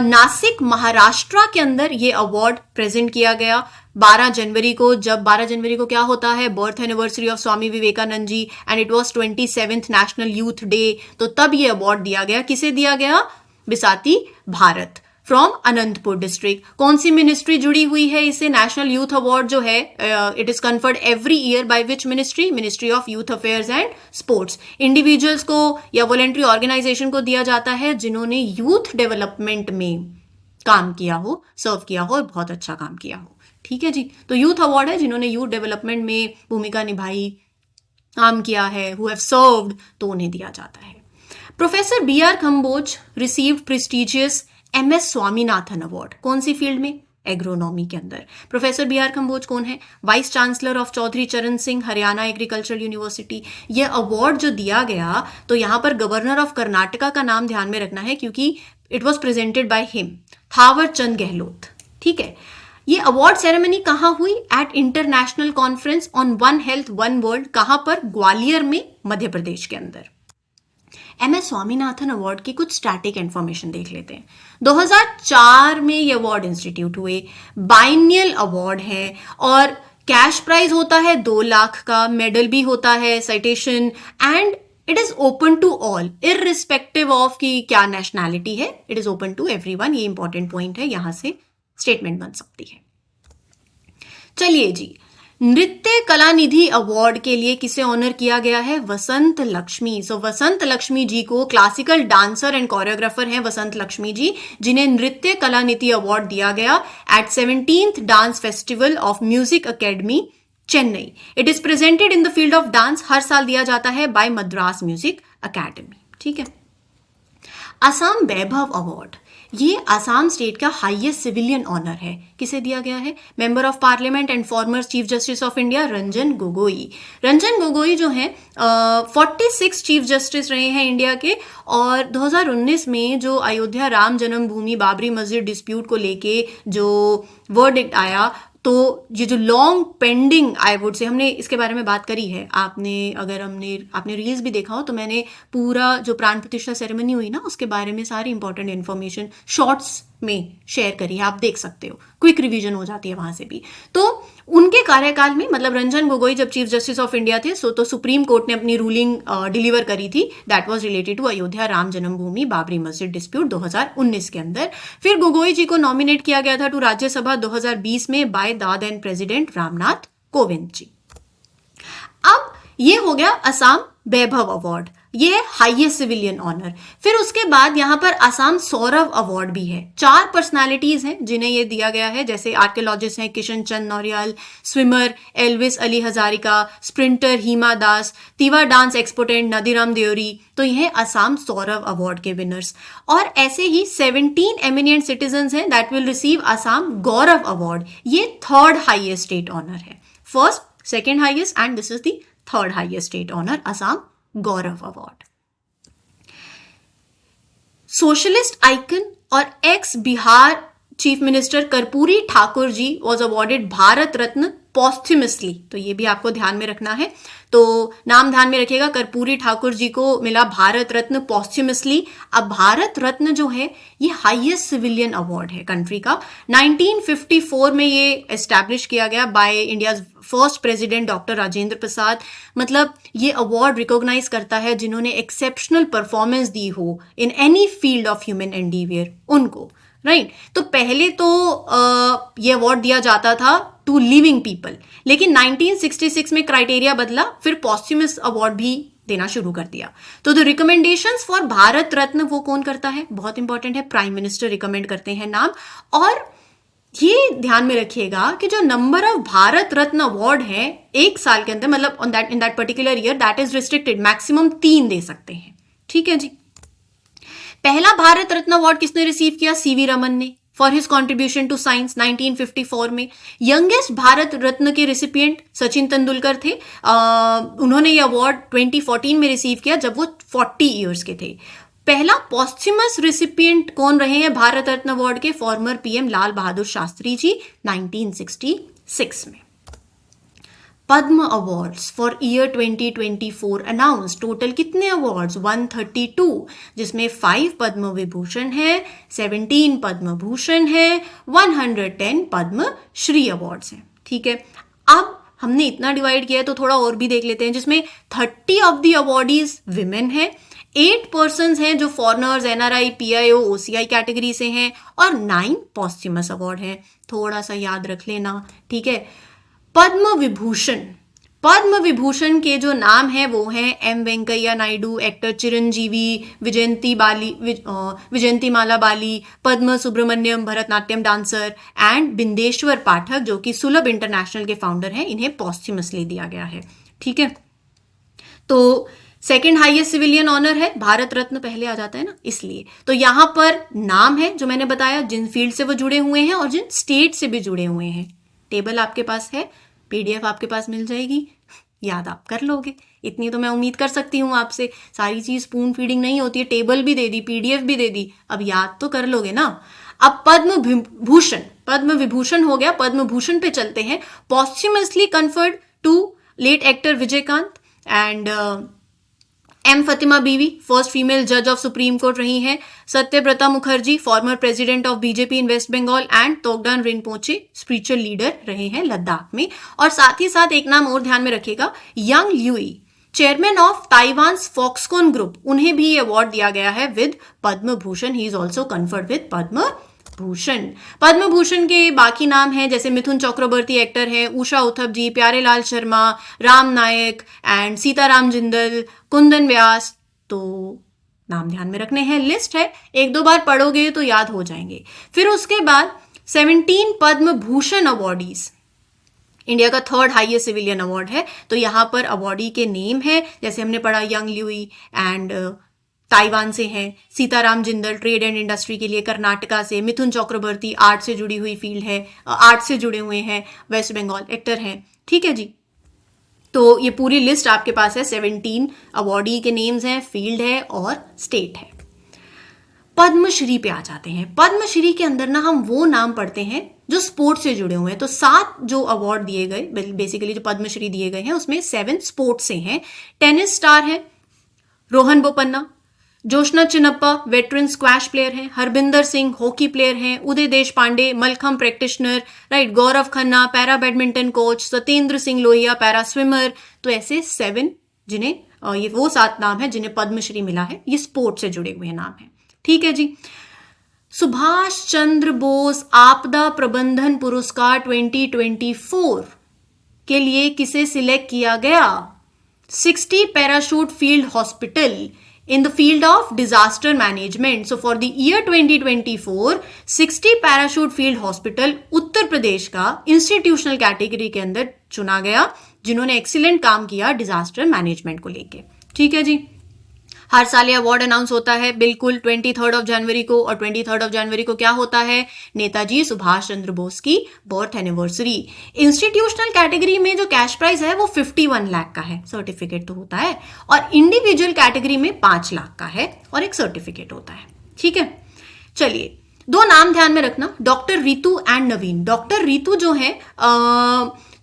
Nashik Maharashtra के अंदर ये अवार्ड प्रेजेंट किया गया 12 जनवरी को। जब 12 जनवरी को क्या होता है? Birth anniversary of Swami Vivekananda ji, and it was 27th national youth day. तो तब ये अवार्ड दिया गया। किसे दिया गया? Bisati Bharat from Anantapur district. कौन सी मिनिस्ट्री जुड़ी हुई है इससे? नेशनल यूथ अवार्ड जो है it is conferred every year by which ministry? Ministry of youth affairs and sports. Individuals को या वॉलेंट्री ऑर्गेनाइजेशन को दिया जाता है जिन्होंने यूथ डेवलपमेंट में काम किया हो, सर्व किया हो और बहुत अच्छा काम किया हो, ठीक है जी। तो यूथ अवार्ड है जिन्होंने यूथ डेवलपमेंट में भूमिका निभाई, काम किया है, हु हैव सर्व्ड, तो उन्हें दिया जाता है। Professor BR Kamboj received prestigious MS Swaminathan award. कौन सी फील्ड में? एग्रोनॉमी के अंदर। प्रोफेसर BR कंबोज कौन है? वाइस चांसलर ऑफ चौधरी चरण सिंह हरियाणा एग्रीकल्चर यूनिवर्सिटी। ये अवार्ड जो दिया गया, तो यहां पर गवर्नर ऑफ कर्नाटका का नाम ध्यान में रखना है क्योंकि it was presented by him, Thawar Chand Gehlot, ठीक है। ये अवार्ड सेरेमनी कहां हुई? At international conference on one health one world. कहां पर? ग्वालियर में, मध्य प्रदेश के अंदर। MS स्वामीनाथन अवार्ड की कुछ स्टैटिक इंफॉर्मेशन देख लेते हैं। 2004 में ये अवार्ड इंस्टीट्यूट हुए। बाइनियल अवार्ड है और कैश प्राइज होता है 2 लाख का, मेडल भी होता है, citation, and it is open to all irrespective of कि क्या नेशनैलिटी है। It is open to everyone. ये इंपॉर्टेंट पॉइंट है, यहां से स्टेटमेंट बन सकती है। चलिए जी, नृत्य कलानिधि अवार्ड के लिए किसे ऑनर किया गया है? वसंत लक्ष्मी। सो वसंत लक्ष्मी जी को, क्लासिकल डांसर एंड कोरियोग्राफर हैं वसंत लक्ष्मी जी, जिन्हें नृत्य कलानिधि अवार्ड दिया गया at 17th dance festival of music academy Chennai. It is presented in the field of dance, हर साल दिया जाता है बाय मद्रास म्यूजिक अकेडमी। ठीक है। असम वैभव अवार्ड, ये आसाम स्टेट का हाईएस्ट सिविलियन ऑनर है। किसे दिया गया है? Member of parliament and former chief justice of India Ranjan Gogoi. Ranjan Gogoi जो है 46 चीफ जस्टिस रहे हैं इंडिया के, और 2019 में जो अयोध्या राम जन्मभूमि बाबरी मस्जिद डिस्प्यूट को लेके जो वर्डिक्ट आया, तो ये जो long pending, I would say, हमने इसके बारे में बात करी है। आपने रील्स भी देखा हो तो मैंने पूरा जो प्राण प्रतिष्ठा सेरेमनी हुई ना, उसके बारे में सारी इंपॉर्टेंट इन्फॉर्मेशन शॉर्ट्स में शेयर करी है, आप देख सकते हो, क्विक रिवीजन हो जाती है वहां से भी। तो उनके कार्यकाल में, मतलब रंजन गोगोई जब चीफ जस्टिस ऑफ इंडिया थे, तो सुप्रीम कोर्ट ने अपनी रूलिंग डिलीवर करी थी, that was related to Ayodhya Ram Janmabhoomi Babri मस्जिद डिस्प्यूट 2019 के अंदर। फिर गोगोई जी को नॉमिनेट किया गया था टू राज्यसभा 2020 में by the then president Ramnath Kovind ji. अब ये हो गया असम वैभव अवार्ड, ये है हाईएस्ट सिविलियन ऑनर। फिर उसके बाद यहाँ पर असम सौरव अवार्ड भी है। 4 पर्सनालिटीज हैं जिन्हें ये दिया गया है, जैसे आर्कियोलॉजिस्ट हैं Kishan Chand Nauriyal, swimmer Elvis Ali Hazarika, sprinter Hima Das, Tiwa dance exponent Nadiram Deori. तो ये है असम सौरव अवार्ड के विनर्स। और ऐसे ही 17 एमिनेंट सिटीजन्स हैं that will receive Assam Gaurav award. ये 3rd हाईएस्ट स्टेट ऑनर है। First, second highest and this is the 3rd highest state honour, Assam Gaurav award. Socialist icon और ex Bihar chief minister Karpoori Thakur ji was awarded Bharat Ratna पॉस्थ्यूमसली। तो ये भी आपको ध्यान में रखना है, तो नाम ध्यान में रखिएगा, कर्पूरी ठाकुर जी को मिला भारत रत्न पॉस्थ्यूमसली। अब भारत रत्न जो है ये हाईएस्ट सिविलियन अवार्ड है कंट्री का। 1954 में ये एस्टैब्लिश किया गया by India's first president doctor Rajendra Prasad. मतलब ये अवार्ड रिकॉग्नाइज करता है जिन्होंने एक्सेप्शनल परफॉर्मेंस दी हो in any field of human endeavour, उनको, राइट। तो पहले तो ये अवार्ड दिया जाता था टू लिविंग पीपल, लेकिन 1966 में क्राइटेरिया बदला, फिर पॉस्ट्यूमस अवार्ड भी देना शुरू कर दिया। तो the recommendations for Bharat Ratna वो कौन करता है? बहुत इंपॉर्टेंट है, प्राइम मिनिस्टर रिकमेंड करते हैं नाम। और ये ध्यान में रखिएगा कि जो number of Bharat Ratna award है एक साल के अंदर, मतलब in that particular year, that is restricted, maximum 3 दे सकते हैं। ठीक है जी। पहला भारत रत्न अवार्ड किसने रिसीव किया? सीवी रमन ने, for his contribution to science 1954 में। यंगेस्ट भारत रत्न के रिसिपिएंट सचिन तेंदुलकर थे। उन्होंने ये अवार्ड 2014 में रिसीव किया जब वो 40 ईयर्स के थे। पहला पॉस्ट्यूमस रिसिपिएंट कौन रहे हैं भारत रत्न अवार्ड के? फॉर्मर पीएम लाल बहादुर शास्त्री जी 1966 में। Padma awards for year 2024 announce. Total कितने अवार्ड्स? 132, जिसमें 5 पद्म विभूषण है, 17 पद्म भूषण है, 110 पद्म श्री अवार्ड्स हैं। ठीक है। अब हमने इतना डिवाइड किया है तो थोड़ा और भी देख लेते हैं, जिसमें 30 ऑफ द अवार्डीज विमेन है, 8 पर्सन्स हैं जो foreigners, NRI, PIO, OCI category से हैं, और 9 पॉस्ट्यूमस अवार्ड हैं। थोड़ा सा याद रख लेना, ठीक है। पद्म विभूषण, पद्म विभूषण के जो नाम है वो हैं M Venkaiah Naidu, actor Chiranjeevi, Vyjayanthi Mala Bali, Padma Subrahmanyam Bharatanatyam dancer, and Bindeshwar Pathak जो कि सुलभ इंटरनेशनल के फाउंडर हैं। इन्हें पॉस्ट्यूमसली दिया गया है। ठीक है। तो सेकेंड हाईएस्ट सिविलियन ऑनर है, भारत रत्न पहले आ जाता है ना, इसलिए। तो यहां पर नाम है जो मैंने बताया, जिन फील्ड से वो जुड़े हुए हैं और जिन स्टेट से भी जुड़े हुए हैं। टेबल आपके पास है, पीडीएफ आपके पास मिल जाएगी, याद आप कर लोगे, इतनी तो मैं उम्मीद कर सकती हूँ आपसे। सारी चीज स्पून फीडिंग नहीं होती है, टेबल भी दे दी, पीडीएफ भी दे दी, अब याद तो कर लोगे ना। अब पद्म भूषण, पद्म विभूषण हो गया, पद्म भूषण पे चलते हैं। Posthumously conferred to late actor Vijayakanth and M Fathima Beevi, first female जज ऑफ सुप्रीम कोर्ट रही हैं। Satyabrata Mukherjee, former president of BJP in west Bengal, and Togdan Rinpoche, spiritual leader रहे हैं लद्दाख में। और साथ ही साथ एक नाम और ध्यान में रखिएगा, Young Liu, chairman of Taiwan Foxconn group, उन्हें भी अवार्ड दिया गया है with Padma Bhushan. He is also conferred with Padma Bhushan. Padma Bhushan के बाकी नाम हैं जैसे मिथुन चक्रवर्ती एक्टर है, उषा उथप जी, प्यारेलाल शर्मा, राम नायक एंड सीताराम जिंदल, कुंदन व्यास। तो नाम ध्यान में रखने हैं, लिस्ट है, एक दो बार पढ़ोगे तो याद हो जाएंगे। फिर उसके बाद 17 पद्म भूषण अवॉर्डीज, इंडिया का थर्ड हाईएस्ट सिविलियन अवार्ड है। तो यहाँ पर अवॉर्डी के नेम है, जैसे हमने पढ़ा यंग ल्यूई एंड ताइवान से हैं, Sitaram Jindal trade and industry के लिए कर्नाटका से, मिथुन चक्रवर्ती आर्ट से जुड़ी हुई फील्ड है, आर्ट से जुड़े हुए हैं, वेस्ट बंगाल एक्टर हैं। ठीक है जी, तो ये पूरी लिस्ट आपके पास है, 17 अवॉर्डी के नेम्स हैं, फील्ड है और स्टेट है। पद्मश्री पे आ जाते हैं। पद्मश्री के अंदर ना हम वो नाम पढ़ते हैं जो स्पोर्ट्स से जुड़े हुए हैं। तो 7 जो अवार्ड दिए गए, बेसिकली जो पद्मश्री दिए गए हैं उसमें 7 स्पोर्ट्स से हैं। टेनिस स्टार है Rohan Bopanna, Joshna Chinappa veteran squash player हैं, हरबिंदर सिंह हॉकी प्लेयर हैं, Uday Deshpande Mallakhamb practitioner, right, Gaurav Khanna para badminton coach, Satyendra Singh Lohia para swimmer. तो ऐसे 7 जिन्हें ये वो 7 नाम है जिन्हें पद्मश्री मिला है, ये स्पोर्ट्स से जुड़े हुए नाम है। ठीक है जी। सुभाष चंद्र बोस आपदा प्रबंधन पुरस्कार 2024 के लिए किसे सिलेक्ट किया गया? 60 parachute field hospital in the field of disaster management. So for the year 2024, 60 parachute field hospital Uttar Pradesh का इंस्टीट्यूशनल कैटेगरी के अंदर चुना गया, जिन्होंने एक्सीलेंट काम किया डिजास्टर मैनेजमेंट को लेके। ठीक है जी। हर साल ये अवार्ड अनाउंस होता है बिल्कुल 23 जनवरी को, और 23 जनवरी को क्या होता है? नेताजी सुभाष चंद्र बोस की बर्थ एनिवर्सरी। इंस्टीट्यूशनल कैटेगरी में जो कैश प्राइज है वो 51 लाख का है, सर्टिफिकेट तो होता है, और इंडिविजुअल कैटेगरी में 5 लाख का है और एक सर्टिफिकेट होता है। ठीक है, चलिए 2 नाम ध्यान में रखना, doctor Ritu and Naveen. Doctor Ritu जो है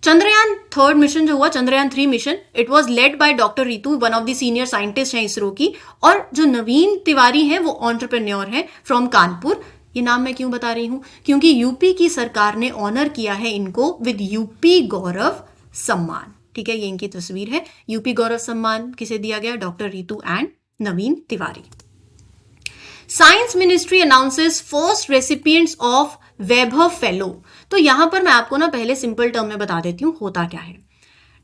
चंद्रयान 3 मिशन जो हुआ, Chandrayaan 3 mission, it was led by doctor Ritu, one of the senior scientist हैं इसरो की। और जो नवीन तिवारी हैं वो एंटरप्रेन्योर हैं फ्रॉम कानपुर। ये नाम मैं क्यों बता रही हूं? क्योंकि यूपी की सरकार ने ऑनर किया है इनको विद यूपी गौरव सम्मान। ठीक है, ये इनकी तस्वीर है। यूपी गौरव सम्मान किसे दिया गया? Doctor Ritu and Naveen Tiwari. Science ministry announces first recipients of Vaibhav fellow. तो यहां पर मैं आपको ना पहले सिंपल टर्म में बता देती हूं होता क्या है।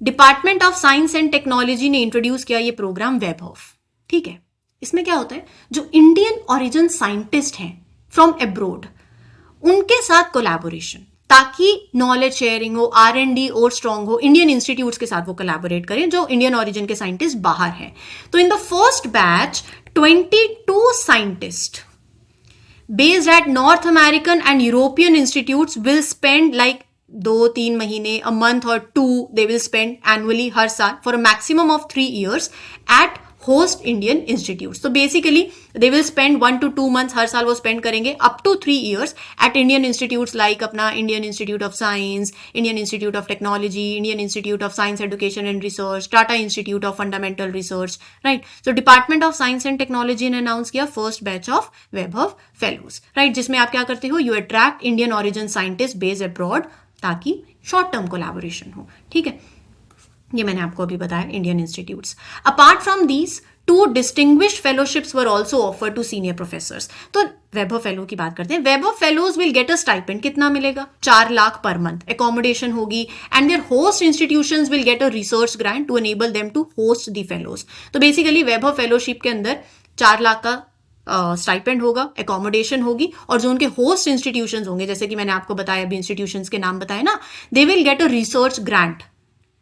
Department of science and technology ने इंट्रोड्यूस किया ये प्रोग्राम वैभव। ठीक है, इसमें क्या होता है, जो इंडियन ओरिजिन साइंटिस्ट हैं फ्रॉम एब्रोड, उनके साथ कोलैबोरेशन, ताकि नॉलेज शेयरिंग हो, R&D और स्ट्रॉन्ग हो। इंडियन इंस्टीट्यूट्स के साथ वो कोलैबोरेट करें जो इंडियन ओरिजिन के साइंटिस्ट बाहर हैं। तो in the first batch 22 scientists based at North American and European institutes will spend like 2-3 महीने, a month or 2 they will spend annually हर साल for a maximum of 3 years at host Indian institutes. So basically they will spend 1 to 2 months हर साल वो spend करेंगे up to 3 years at Indian institutes like अपना Indian Institute of Science, Indian Institute of Technology, Indian Institute of Science Education and Research, Tata Institute of Fundamental Research, right? So Department of Science and Technology ने announce किया first batch of Vaibhav Fellows, right? जिसमें आप क्या करते हो, you attract Indian origin scientists based abroad ताकि short term collaboration हो। ठीक है, ये मैंने आपको अभी बताया Indian institutes. Apart from these 2 distinguished fellowships were also offer to senior professors. तो वैभव फेलो की बात करते हैं। Vaibhav fellows will get a stipend, कितना मिलेगा? 4 लाख पर मंथ, एकोमोडेशन होगी, and their host institutions will get a research grant to enable them to host the fellows. तो basically Vaibhav fellowship के अंदर 4 लाख का स्टाइपेंड होगा, एकोमोडेशन होगी, और जो उनके होस्ट इंस्टीट्यूशंस होंगे, जैसे कि मैंने आपको बताया अभी इंस्टीट्यूशंस के नाम बताए ना, they will get a research grant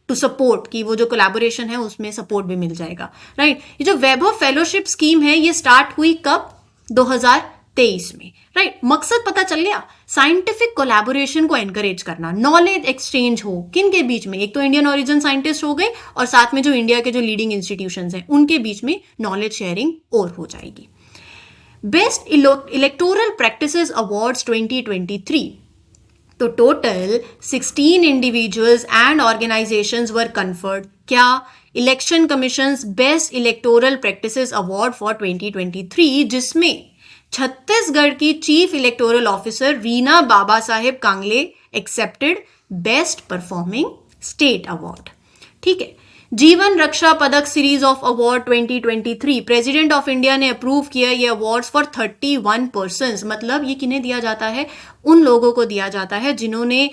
to support, कि वो जो कोलैबोरेशन है उसमें सपोर्ट भी मिल जाएगा, राइट। ये जो वैभव फेलोशिप स्कीम है ये स्टार्ट हुई कब? 2023 में, राइट। मकसद पता चल गया, साइंटिफिक कोलैबोरेशन को एनकरेज करना, नॉलेज एक्सचेंज हो किन के बीच में, एक तो इंडियन ओरिजिन साइंटिस्ट हो गए और साथ में जो इंडिया के जो लीडिंग इंस्टीट्यूशंस हैं उनके बीच में नॉलेज शेयरिंग और हो जाएगी। बेस्ट इलेक्टोरल प्रैक्टिसेस अवार्ड्स 2023, तो total 16 individuals and organisations were conferred क्या? Election commission's best electoral practices award for 2023, जिसमें छत्तीसगढ़ की chief electoral officer Reena Baba Saheb Kangale accepted best performing state award. ठीक है, Jeevan Raksha Padak series of award 2023 president of India ने approve किया ये awards for 31 persons. मतलब ये किन्हें दिया जाता है? उन लोगों को दिया जाता है जिन्होंने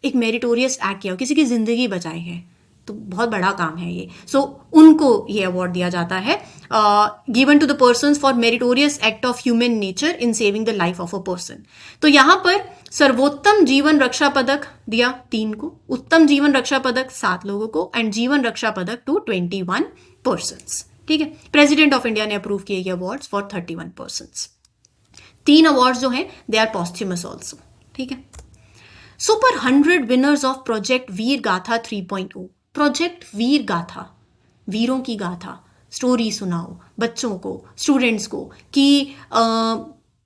एक मेरिटोरियस एक्ट किया, किसी की जिंदगी बचाई है, तो बहुत बड़ा काम है ये। सो उनको ये अवार्ड दिया जाता है, given to the persons for meritorious act of human nature in saving the life of a person. तो यहाँ पर सर्वोत्तम जीवन रक्षा पदक दिया 3 को, उत्तम जीवन रक्षा पदक 7 लोगों को, एंड जीवन रक्षा पदक टू 21 पर्सन्स। ठीक है, प्रेसिडेंट ऑफ इंडिया ने अप्रूव किए ये अवार्ड्स फॉर 31 पर्सन्स। 3 अवार्ड्स जो हैं दे आर पॉस्थ्यूमस ऑल्सो। ठीक है, सुपर 100 विनर्स ऑफ प्रोजेक्ट वीर गाथा 3.0। प्रोजेक्ट वीर गाथा, वीरों की गाथा, स्टोरी सुनाओ बच्चों को, स्टूडेंट्स को, कि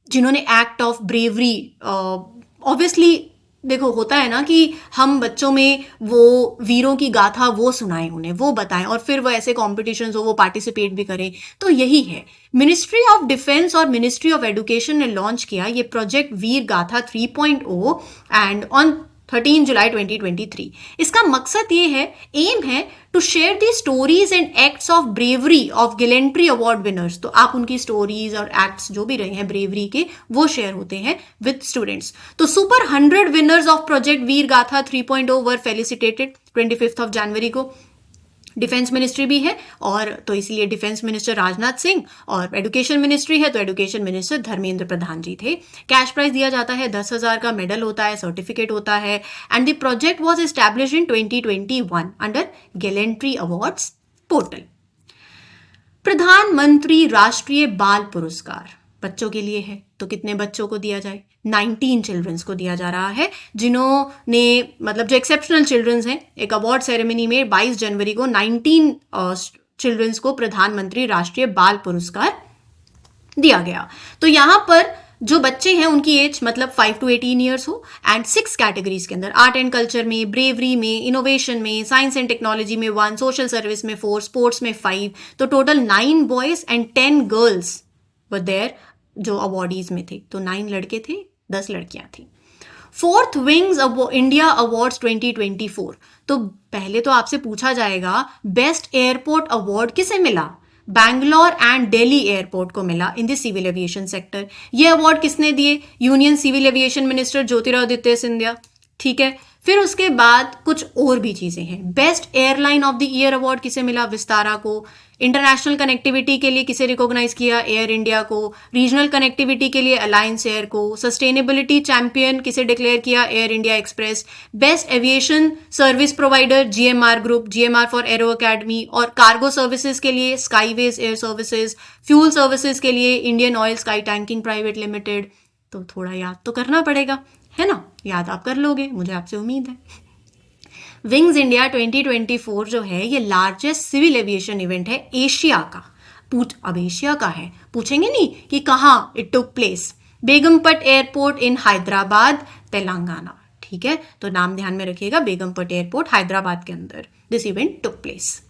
जिन्होंने एक्ट ऑफ ब्रेवरी, ऑब्वियसली देखो होता है ना कि हम बच्चों में वो वीरों की गाथा वो सुनाएं, उन्हें वो बताएं, और फिर वो ऐसे कॉम्पिटिशन्स हो वो पार्टिसिपेट भी करें। तो यही है, मिनिस्ट्री ऑफ डिफेंस और मिनिस्ट्री ऑफ एजुकेशन ने लॉन्च किया ये प्रोजेक्ट वीर गाथा 3.0 एंड ऑन 13 जुलाई 2023। इसका मकसद ये है, एम है to share the stories and acts of bravery of gallantry award winners. तो आप उनकी स्टोरीज और एक्ट्स जो भी रहे हैं ब्रेवरी के, वो शेयर होते हैं विद स्टूडेंट्स। तो सुपर 100 विनर्स ऑफ प्रोजेक्ट वीर गाथा 3.0 वर फेलिसिटेटेड 25 जनवरी को। डिफेंस मिनिस्ट्री भी है, और तो इसलिए डिफेंस मिनिस्टर राजनाथ सिंह, और एजुकेशन मिनिस्ट्री है तो एजुकेशन मिनिस्टर धर्मेंद्र प्रधान जी थे। कैश प्राइज दिया जाता है 10,000 का, मेडल होता है, सर्टिफिकेट होता है, and the project was established in 2021 under gallantry awards portal. प्रधानमंत्री राष्ट्रीय बाल पुरस्कार बच्चों के लिए है, तो कितने बच्चों को दिया जाए? 19 चिल्ड्रंस को दिया जा रहा है, जिन्होंने मतलब जो एक्सेप्शनल चिल्ड्रंस हैं। एक अवार्ड सेरेमनी में 22 जनवरी को 19 चिल्ड्रंस को प्रधानमंत्री राष्ट्रीय बाल पुरस्कार दिया गया। तो यहाँ पर जो बच्चे हैं उनकी एज मतलब 5 to 18 ईयर्स हो, एंड 6 कैटेगरीज के अंदर, आर्ट एंड कल्चर में, ब्रेवरी में, इनोवेशन में, साइंस एंड टेक्नोलॉजी में 1, सोशल सर्विस में 4, स्पोर्ट्स में 5, तो total 9 boys and 10 girls were there जो अवार्डीज में थे। तो 9 लड़के थे, 10 लड़कियां थी। 4th wings India awards 2024। तो पहले तो आपसे पूछा जाएगा बेस्ट एयरपोर्ट अवार्ड किसे मिला? बैंगलोर एंड दिल्ली एयरपोर्ट को मिला in the civil aviation sector. ये अवार्ड किसने दिए? Union civil aviation minister Jyotiraditya Scindia. ठीक है, फिर उसके बाद कुछ और भी चीजें हैं। Best airline of the year award किसे मिला? विस्तारा को। इंटरनेशनल कनेक्टिविटी के लिए किसे रिकॉग्नाइज किया? एयर इंडिया को। रीजनल कनेक्टिविटी के लिए अलायंस एयर को। सस्टेनेबिलिटी चैंपियन किसे डिक्लेयर किया? Air India express. Best aviation service provider GMR group, GMR for aero academy. और कार्गो सर्विसेज के लिए स्काईवेज एयर सर्विसेज। फ्यूल सर्विसेज के लिए Indian oil sky tanking private limited. तो थोड़ा याद तो करना पड़ेगा, है ना? याद आप कर लोगे, मुझे आपसे उम्मीद है। विंग्स इंडिया 2024 जो है ये लार्जेस्ट सिविल एविएशन इवेंट है एशिया का। अब एशिया का है, पूछेंगे नहीं कि कहाँ it took place. Begumpet airport in Hyderabad, Telangana. ठीक है, तो नाम ध्यान में रखिएगा, बेगमपट एयरपोर्ट हैदराबाद के अंदर दिस इवेंट टुक प्लेस।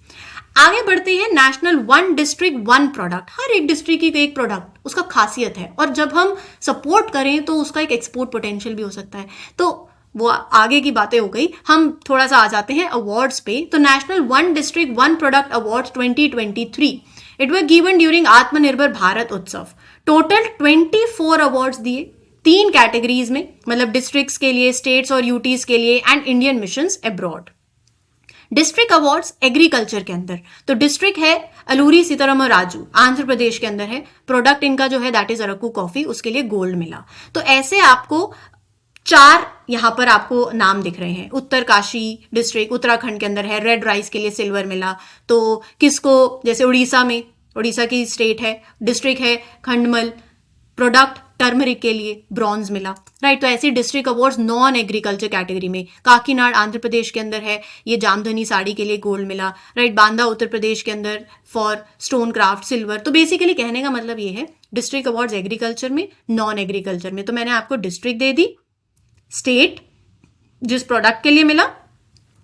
आगे बढ़ते हैं, नेशनल 1 डिस्ट्रिक्ट 1 प्रोडक्ट। हर एक डिस्ट्रिक्ट की एक प्रोडक्ट, उसका खासियत है, और जब हम सपोर्ट करें तो उसका एक एक्सपोर्ट पोटेंशियल भी हो सकता है। तो वो आगे की बातें हो गई, हम थोड़ा सा आ जाते हैं अवार्ड्स पे। तो national 1 district 1 product awards 2023 it were given during आत्मनिर्भर भारत उत्सव। टोटल 24 अवार्ड्स दिए 3 कैटेगरीज में, मतलब डिस्ट्रिक्ट्स के लिए, स्टेट्स और यूटीज के लिए, and Indian missions abroad. District awards agriculture के अंदर, तो डिस्ट्रिक्ट है अलूरी सीताराम राजू, आंध्र प्रदेश के अंदर है। प्रोडक्ट इनका जो है दैट इज अरकू कॉफी, उसके लिए गोल्ड मिला। तो ऐसे आपको 4 यहां पर आपको नाम दिख रहे हैं। उत्तरकाशी डिस्ट्रिक्ट उत्तराखंड के अंदर है, रेड राइस के लिए सिल्वर मिला। तो किसको, जैसे उड़ीसा में, उड़ीसा की स्टेट है, डिस्ट्रिक्ट है खंडमल, प्रोडक्ट टर्मरिक के लिए ब्रॉन्ज मिला। राइट, तो ऐसी district awards non agriculture category में। काकीनाड़ आंध्र प्रदेश के अंदर है, ये जामधनी साड़ी के लिए गोल्ड मिला। राइट, बांदा उत्तर प्रदेश के अंदर फॉर स्टोन क्राफ्ट सिल्वर। तो बेसिकली कहने का मतलब ये है डिस्ट्रिक्ट अवार्ड्स एग्रीकल्चर में, नॉन एग्रीकल्चर में। तो मैंने आपको डिस्ट्रिक्ट दे दी, स्टेट जिस प्रोडक्ट के लिए मिला,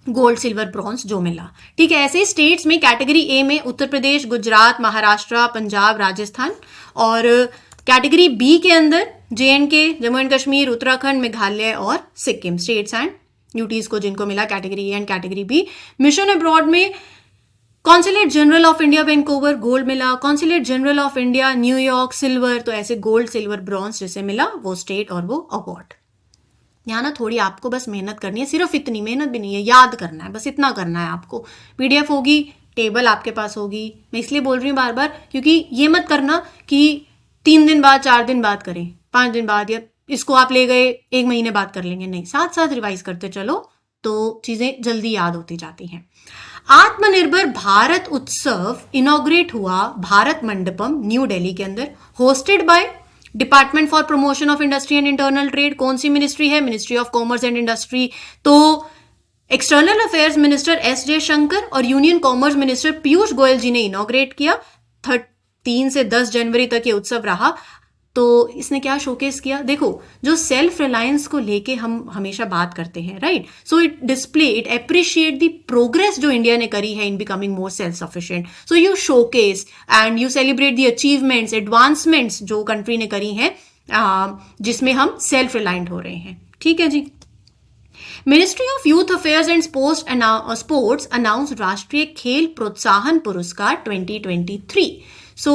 गोल्ड सिल्वर ब्रॉन्ज जो मिला। ठीक है, ऐसे स्टेट्स में कैटेगरी ए में उत्तर प्रदेश, गुजरात, महाराष्ट्र, पंजाब, राजस्थान, और कैटेगरी बी के अंदर JNK, जम्मू एंड कश्मीर, उत्तराखंड, मेघालय और सिक्किम, स्टेट्स एंड यूटीज को जिनको मिला category A and category B. Mission abroad में consulate general of India Vancouver gold मिला, consulate general of India New York silver, तो ऐसे गोल्ड सिल्वर ब्रॉन्ज जैसे मिला वो स्टेट और वो अवार्ड। यहाँ ना थोड़ी आपको बस मेहनत करनी है, सिर्फ इतनी मेहनत भी नहीं है, याद करना है, बस इतना करना है आपको। पीडीएफ होगी, टेबल आपके पास होगी। मैं इसलिए बोल रही हूँ बार बार क्योंकि ये मत करना कि 3 दिन बाद 4 दिन बाद करें, 5 दिन बाद, या इसको आप ले गए 1 महीने बाद कर लेंगे, नहीं, साथ साथ रिवाइज करते चलो तो चीजें जल्दी याद होती जाती हैं। आत्मनिर्भर भारत उत्सव इनॉग्रेट हुआ भारत मंडपम न्यू दिल्ली के अंदर, hosted by department for promotion of industry and internal trade. कौन सी मिनिस्ट्री है? Ministry of commerce and industry. तो external affairs minister S Jaishankar और union commerce minister Piyush Goyal ji ने इनॉग्रेट किया। 3 से 10 जनवरी तक ये उत्सव रहा। तो इसने क्या शोकेस किया? देखो, जो सेल्फ रिलायंस को लेके हम हमेशा बात करते हैं, right, so it appreciate the progress जो इंडिया ने करी है in becoming more self sufficient. So you showcase and you celebrate the achievements, advancements जो कंट्री ने करी हैं, जिसमें हम सेल्फ रिलायंट हो रहे हैं। ठीक है जी। Ministry of youth affairs and sports announce Rashtriya Khel Protsahan पुरस्कार 2023। सो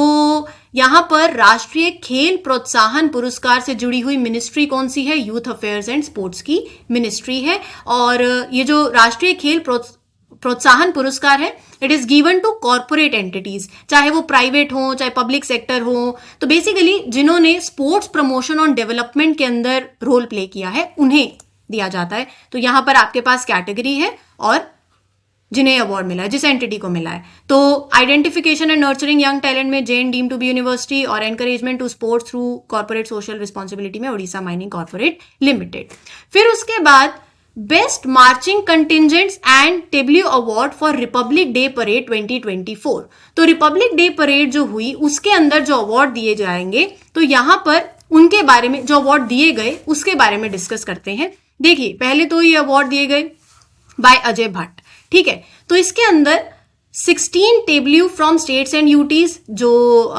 यहां पर राष्ट्रीय खेल प्रोत्साहन पुरस्कार से जुड़ी हुई मिनिस्ट्री कौन सी है? यूथ अफेयर्स एंड स्पोर्ट्स की मिनिस्ट्री है। और ये जो राष्ट्रीय खेल प्रोत्साहन पुरस्कार है, it is given to corporate entities, चाहे वो प्राइवेट हो चाहे पब्लिक सेक्टर हो। तो बेसिकली जिन्होंने स्पोर्ट्स प्रमोशन और डेवलपमेंट के अंदर रोल प्ले किया है उन्हें दिया जाता है। तो यहां पर आपके पास कैटेगरी है और जिन्हें अवार्ड मिला है, जिस एंटिटी को मिला है। तो identification and nurturing young talent में Jain deemed to be university, और encouragement to sports through corporate social responsibility में उड़ीसा माइनिंग कॉर्पोरेट लिमिटेड। फिर उसके बाद best marching contingents and tableau award for Republic Day parade 2024। तो रिपब्लिक डे परेड जो हुई उसके अंदर जो अवार्ड दिए जाएंगे, तो यहां पर उनके बारे में, जो अवार्ड दिए गए उसके बारे में डिस्कस करते हैं। देखिए, पहले तो ये अवार्ड दिए गए बाय अजय भट्ट, ठीक है। तो इसके अंदर 16 Tableau from states and UTs, जो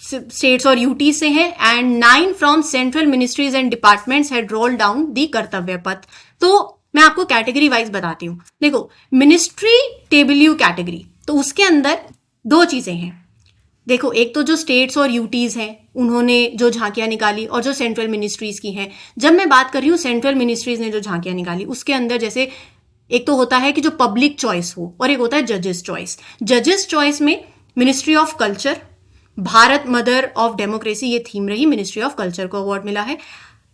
स्टेट्स और यूटी से हैं, and 9 from central ministries and departments had roll down the कर्तव्य पथ। तो मैं आपको कैटेगरी वाइज बताती हूं। देखो, मिनिस्ट्री टेब्ल्यू कैटेगरी, तो उसके अंदर 2 चीजें हैं। देखो, एक तो जो स्टेट्स और यूटीज हैं उन्होंने जो झांकियां निकाली, और जो सेंट्रल मिनिस्ट्रीज की हैं। जब मैं बात कर रही हूँ सेंट्रल मिनिस्ट्रीज ने जो झांकियां निकाली, उसके अंदर जैसे एक तो होता है कि जो पब्लिक चॉइस हो, और एक होता है जजेस चॉइस। जजेस चॉइस में ministry of culture, Bharat mother of democracy, ये थीम रही, मिनिस्ट्री ऑफ कल्चर को अवार्ड मिला है।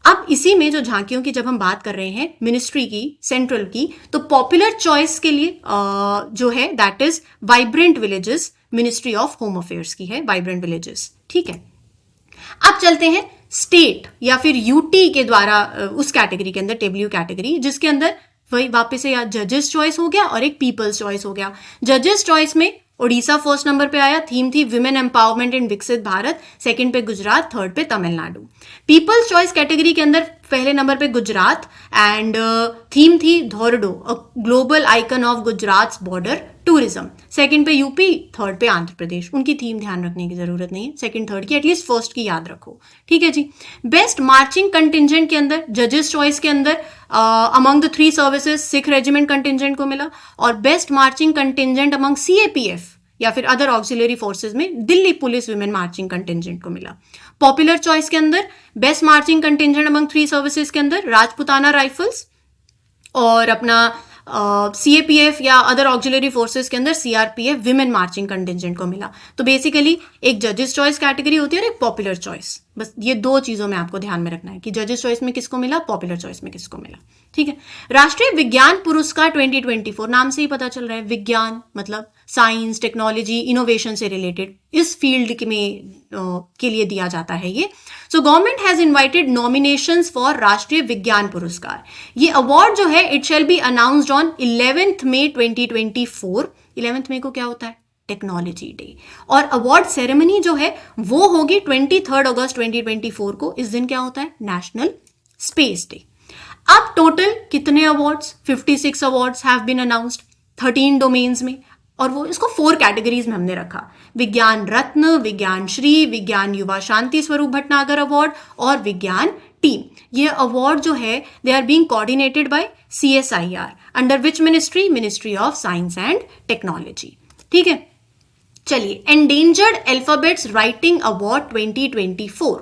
अब इसी में जो झांकियों की जब हम बात कर रहे हैं मिनिस्ट्री की, सेंट्रल की, तो पॉपुलर चॉइस के लिए जो है that is vibrant villages, ministry of home affairs की है वाइब्रेंट विलेजेस। ठीक है, अब चलते हैं स्टेट या फिर यूटी के द्वारा उस कैटेगरी के अंदर, टेब्ल्यू कैटेगरी, जिसके अंदर वही वापस से यार जजेस चॉइस हो गया और एक पीपल्स चॉइस हो गया। जजेस चॉइस में उड़ीसा फर्स्ट नंबर पे आया, थीम थी विमेन एम्पावरमेंट इन विकसित भारत, सेकंड पे गुजरात, थर्ड पे तमिलनाडु। पीपल्स चॉइस कैटेगरी के अंदर पहले नंबर पे गुजरात, एंड थीम थी Dhordo, a global icon of Gujarat border tourism. Second पे यूपी, थर्ड पे आंध्र प्रदेश। उनकी थीम ध्यान रखने की जरूरत नहीं है, सेकंड थर्ड की, एटलीस्ट फर्स्ट की याद रखो। ठीक है जी। बेस्ट मार्चिंग कंटिजेंट के अंदर जजेस चॉइस के अंदर among the 3 services Sikh regiment contingent को मिला, और best marching contingent among CAPF या फिर अदर ऑक्सिलरी फोर्सेज में Delhi police women marching contingent को मिला। पॉपुलर चॉइस के अंदर best marching contingent among 3 services के अंदर राजपुताना राइफल्स, और अपना सीएपीएफ या अदर ऑक्सिलरी फोर्सेस के अंदर सीआरपीएफ विमेन मार्चिंग कंटिजेंट को मिला। तो बेसिकली एक जजेस चॉइस कैटेगरी होती है और एक पॉपुलर चॉइस। बस ये 2 चीजों में आपको ध्यान में रखना है कि जजेस चॉइस में किसको मिला, पॉपुलर चॉइस में किसको मिला। ठीक है। राष्ट्रीय विज्ञान पुरस्कार 2024, नाम से ही पता चल रहा है, विज्ञान मतलब साइंस, टेक्नोलॉजी, इनोवेशन से रिलेटेड इस फील्ड में के लिए दिया जाता है ये। So government has invited nominations for राष्ट्रीय विज्ञान पुरस्कार। ये अवार्ड जो है it shall be announced on 11 मई 2024। 11 मई को क्या होता है? Technology day. और अवार्ड सेरेमनी जो है वो होगी 23 अगस्त 2024 को। इस दिन क्या होता है? National space day. अब टोटल कितने awards? 56 awards have been announced 13 domains में, और वो इसको 4 कैटेगरीज में हमने रखा, विज्ञान रत्न, विज्ञान श्री, विज्ञान युवा शांति स्वरूप भटनागर अवार्ड और विज्ञान टीम। ये अवार्ड जो है they are being coordinated by CSIR under which ministry, ministry of science and technology. ठीक है, चलिए endangered alphabets writing award 2024,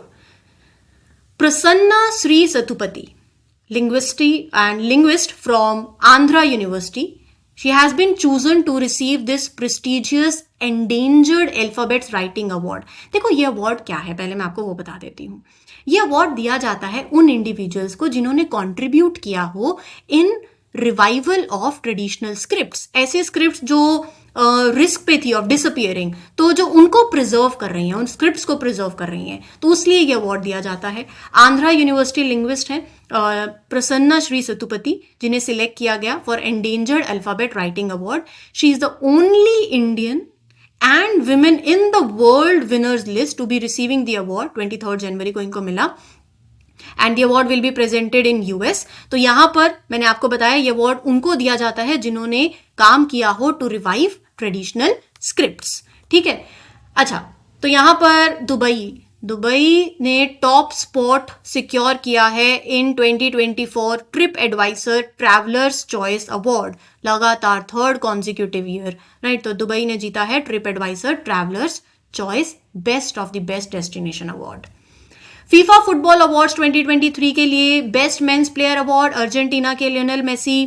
Prasanna Sri Satupati, linguist from Andhra University. She has been chosen to receive this prestigious Endangered Alphabets Writing Award. देखो ये award क्या है, पहले मैं आपको वो बता देती हूँ। ये अवार्ड दिया जाता है उन इंडिविजुअल्स को जिन्होंने कंट्रीब्यूट किया हो इन रिवाइवल ऑफ ट्रेडिशनल स्क्रिप्ट्स, ऐसे स्क्रिप्ट्स जो रिस्क पे थी ऑफ डिसअपियरिंग, तो जो उनको प्रिजर्व कर रही हैं, उन स्क्रिप्ट्स को प्रिजर्व कर रही हैं, तो उसलिए ये अवार्ड दिया जाता है। आंध्रा यूनिवर्सिटी लिंग्विस्ट हैं प्रसन्ना श्री सतुपति, जिन्हें सिलेक्ट किया गया for endangered alphabet writing award. She is the only Indian and women in the world winners list to be receiving the award. 23 जनवरी को इनको मिला and the award will be presented in US। तो यहां पर मैंने आपको बताया ये अवार्ड उनको दिया जाता है जिन्होंने काम किया हो टू रिवाइव ट्रेडिशनल स्क्रिप्ट्स। ठीक है, अच्छा, तो यहां पर दुबई ने टॉप स्पॉट सिक्योर किया है in 2024 Tripadvisor travellers choice award, लगातार थर्ड कॉन्जिक्यूटिव ईयर, राइट। तो दुबई ने जीता है Tripadvisor travellers choice best of the best destination award. FIFA football awards 2023 के लिए best men's player award Argentina के Lionel Messi.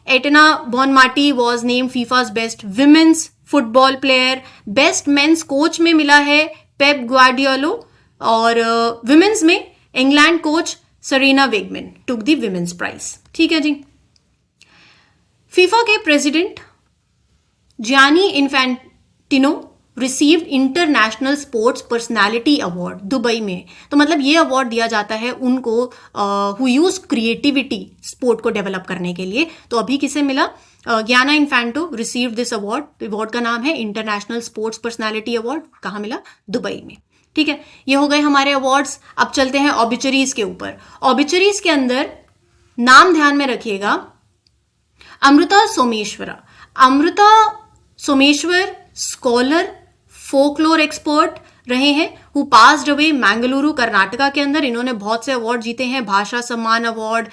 Aitana Bonmati was name FIFA's best women's football player. Best men's coach में मिला है Pep Guardiola, और women's में England coach Sarina Wiegman took the women's prize. ठीक है जी। फीफा के president Gianni Infantino received international sports personality award Dubai में। तो मतलब ये अवार्ड दिया जाता है उनको हु यूज क्रिएटिविटी स्पोर्ट को डेवलप करने के लिए। तो अभी किसे मिला? Gianni Infantino received this award. Award का नाम है इंटरनेशनल स्पोर्ट्स पर्सनालिटी अवार्ड। कहाँ मिला? दुबई में। ठीक है, ये हो गए हमारे अवार्ड्स। अब चलते हैं ऑबिचरीज के ऊपर। ऑबिचरीज के अंदर नाम ध्यान में रखिएगा, Amrita Someshwara. Amrita Someshwar scholar, folklore expert रहे हैं, who passed away Mangaluru Karnataka के अंदर। इन्होंने बहुत से अवार्ड जीते हैं, भाषा सम्मान अवार्ड,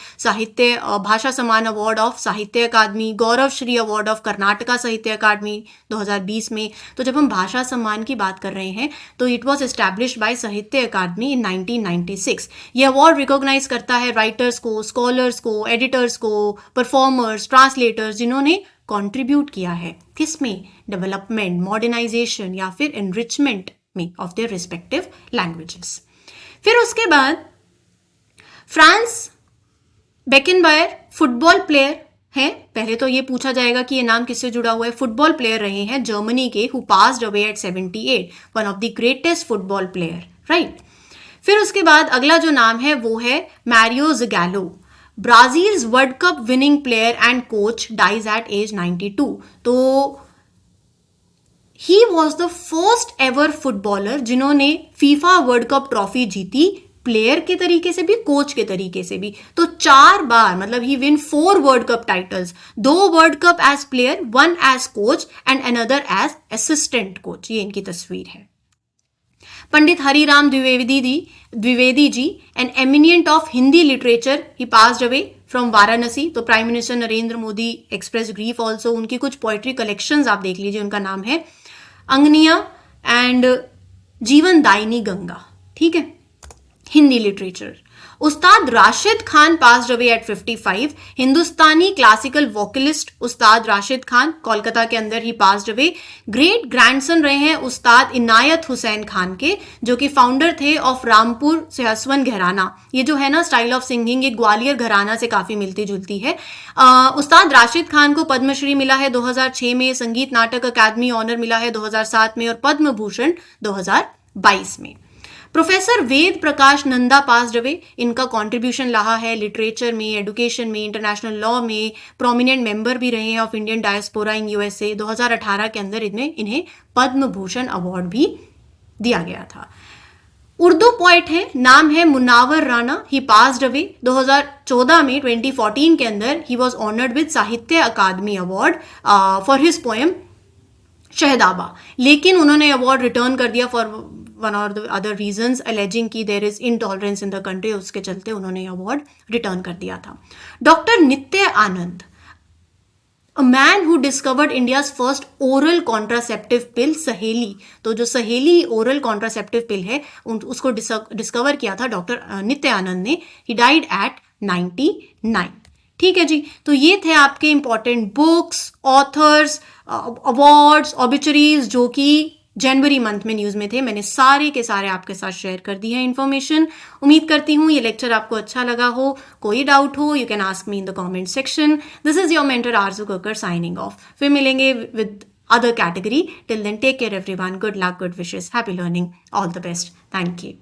भाषा सम्मान अवार्ड ऑफ साहित्य अकादमी, गौरव श्री अवार्ड ऑफ कर्नाटका साहित्य अकादमी 2020 में। तो जब हम भाषा सम्मान की बात कर रहे हैं तो इट वॉज एस्टैब्लिश्ड बाय साहित्य अकादमी इन 1996। ये अवार्ड रिकॉग्नाइज करता है राइटर्स को, स्कॉलर्स को, एडिटर्स को, परफॉर्मर्स, ट्रांसलेटर्स जिन्होंने कंट्रीब्यूट किया है किसमें? डेवलपमेंट, मॉडर्नाइजेशन या फिर एनरिचमेंट में ऑफ देयर रिस्पेक्टिव लैंग्वेजेस। फिर उसके बाद फ्रांस बेकेनबायर फुटबॉल प्लेयर हैं। पहले तो ये पूछा जाएगा कि ये नाम किससे जुड़ा हुआ है। फुटबॉल प्लेयर रहे हैं जर्मनी के, who passed away at 78, one of the greatest football player, right. फिर उसके बाद अगला जो नाम है वो है Mario Zagallo, Brazil's world cup winning player and coach, dies at age 92। तो he was the first ever footballer जिन्होंने फीफा वर्ल्ड कप ट्रॉफी जीती, प्लेयर के तरीके से भी, कोच के तरीके से भी। तो 4 बार, मतलब he win 4 world cup titles, 2 world cup as player, 1 as coach and another as assistant coach. ये इनकी तस्वीर है। Pandit Hariram Dwivedi ji, an eminent of Hindi literature, he passed away from Varanasi. तो prime minister Narendra Modi express grief also. उनकी कुछ पोएट्री कलेक्शंस आप देख लीजिए। उनका नाम है अंगनिया एंड जीवन दायिनी गंगा। ठीक है, हिंदी लिटरेचर। उस्ताद Rashid Khan passed away eight 55, हिंदुस्तानी क्लासिकल वोकलिस्ट उस्ताद राशिद खान, कोलकाता के अंदर ही पास्ड अवे। ग्रेट ग्रैंडसन रहे हैं उस्ताद इनायत हुसैन खान के, जो कि फाउंडर थे ऑफ रामपुर से हसवन घराना। ये जो है ना स्टाइल ऑफ सिंगिंग, ये ग्वालियर घराना से काफी मिलती जुलती है। उस्ताद राशिद खान को पद्मश्री मिला है 2006 में, संगीत नाटक अकादमी ऑनर मिला है 2007 में, और पद्म भूषण 2022 में। Professor Ved Prakash Nanda passed away. इनका कंट्रीब्यूशन रहा है लिटरेचर में, एजुकेशन में, इंटरनेशनल लॉ में, प्रोमिनेंट मेंबर भी रहे हैं of Indian diaspora in USA। 2018 के अंदर इन्हें पद्म भूषण अवार्ड भी दिया गया था। उर्दू पोइट है, नाम है मुनावर राना, ही पास्ड अवे 2014 में। 2014 के अंदर he was honoured with Sahitya Akademi award for his poem Shahdaba, लेकिन उन्होंने अवार्ड रिटर्न कर दिया फॉर वन और द अदर रीजंस एलेजिंग कि there is intolerance in the country, उसके चलते उन्होंने अवार्ड रिटर्न कर दिया था. Doctor Nitya Anand, a man who discovered India's first oral contraceptive pill Saheli. तो जो सहेली ओरल कॉन्ट्रासेप्टिव पिल है उसको डिस्कवर किया था डॉक्टर नित्य आनंद ने. He died eight 99. ठीक है जी. तो ये थे आपके इंपॉर्टेंट बुक्स, ऑथर्स, अवार्ड्स, ऑबिचरीज जो कि जनवरी मंथ में न्यूज़ में थे. मैंने सारे के सारे आपके साथ शेयर कर दी है इन्फॉर्मेशन. उम्मीद करती हूँ ये लेक्चर आपको अच्छा लगा हो. कोई डाउट हो you can ask me in the comment section. This is your mentor Aarzoo Kakkar signing off. फिर मिलेंगे with other category. Till then, take care everyone. Good luck, good wishes. Happy learning. All the best. Thank you.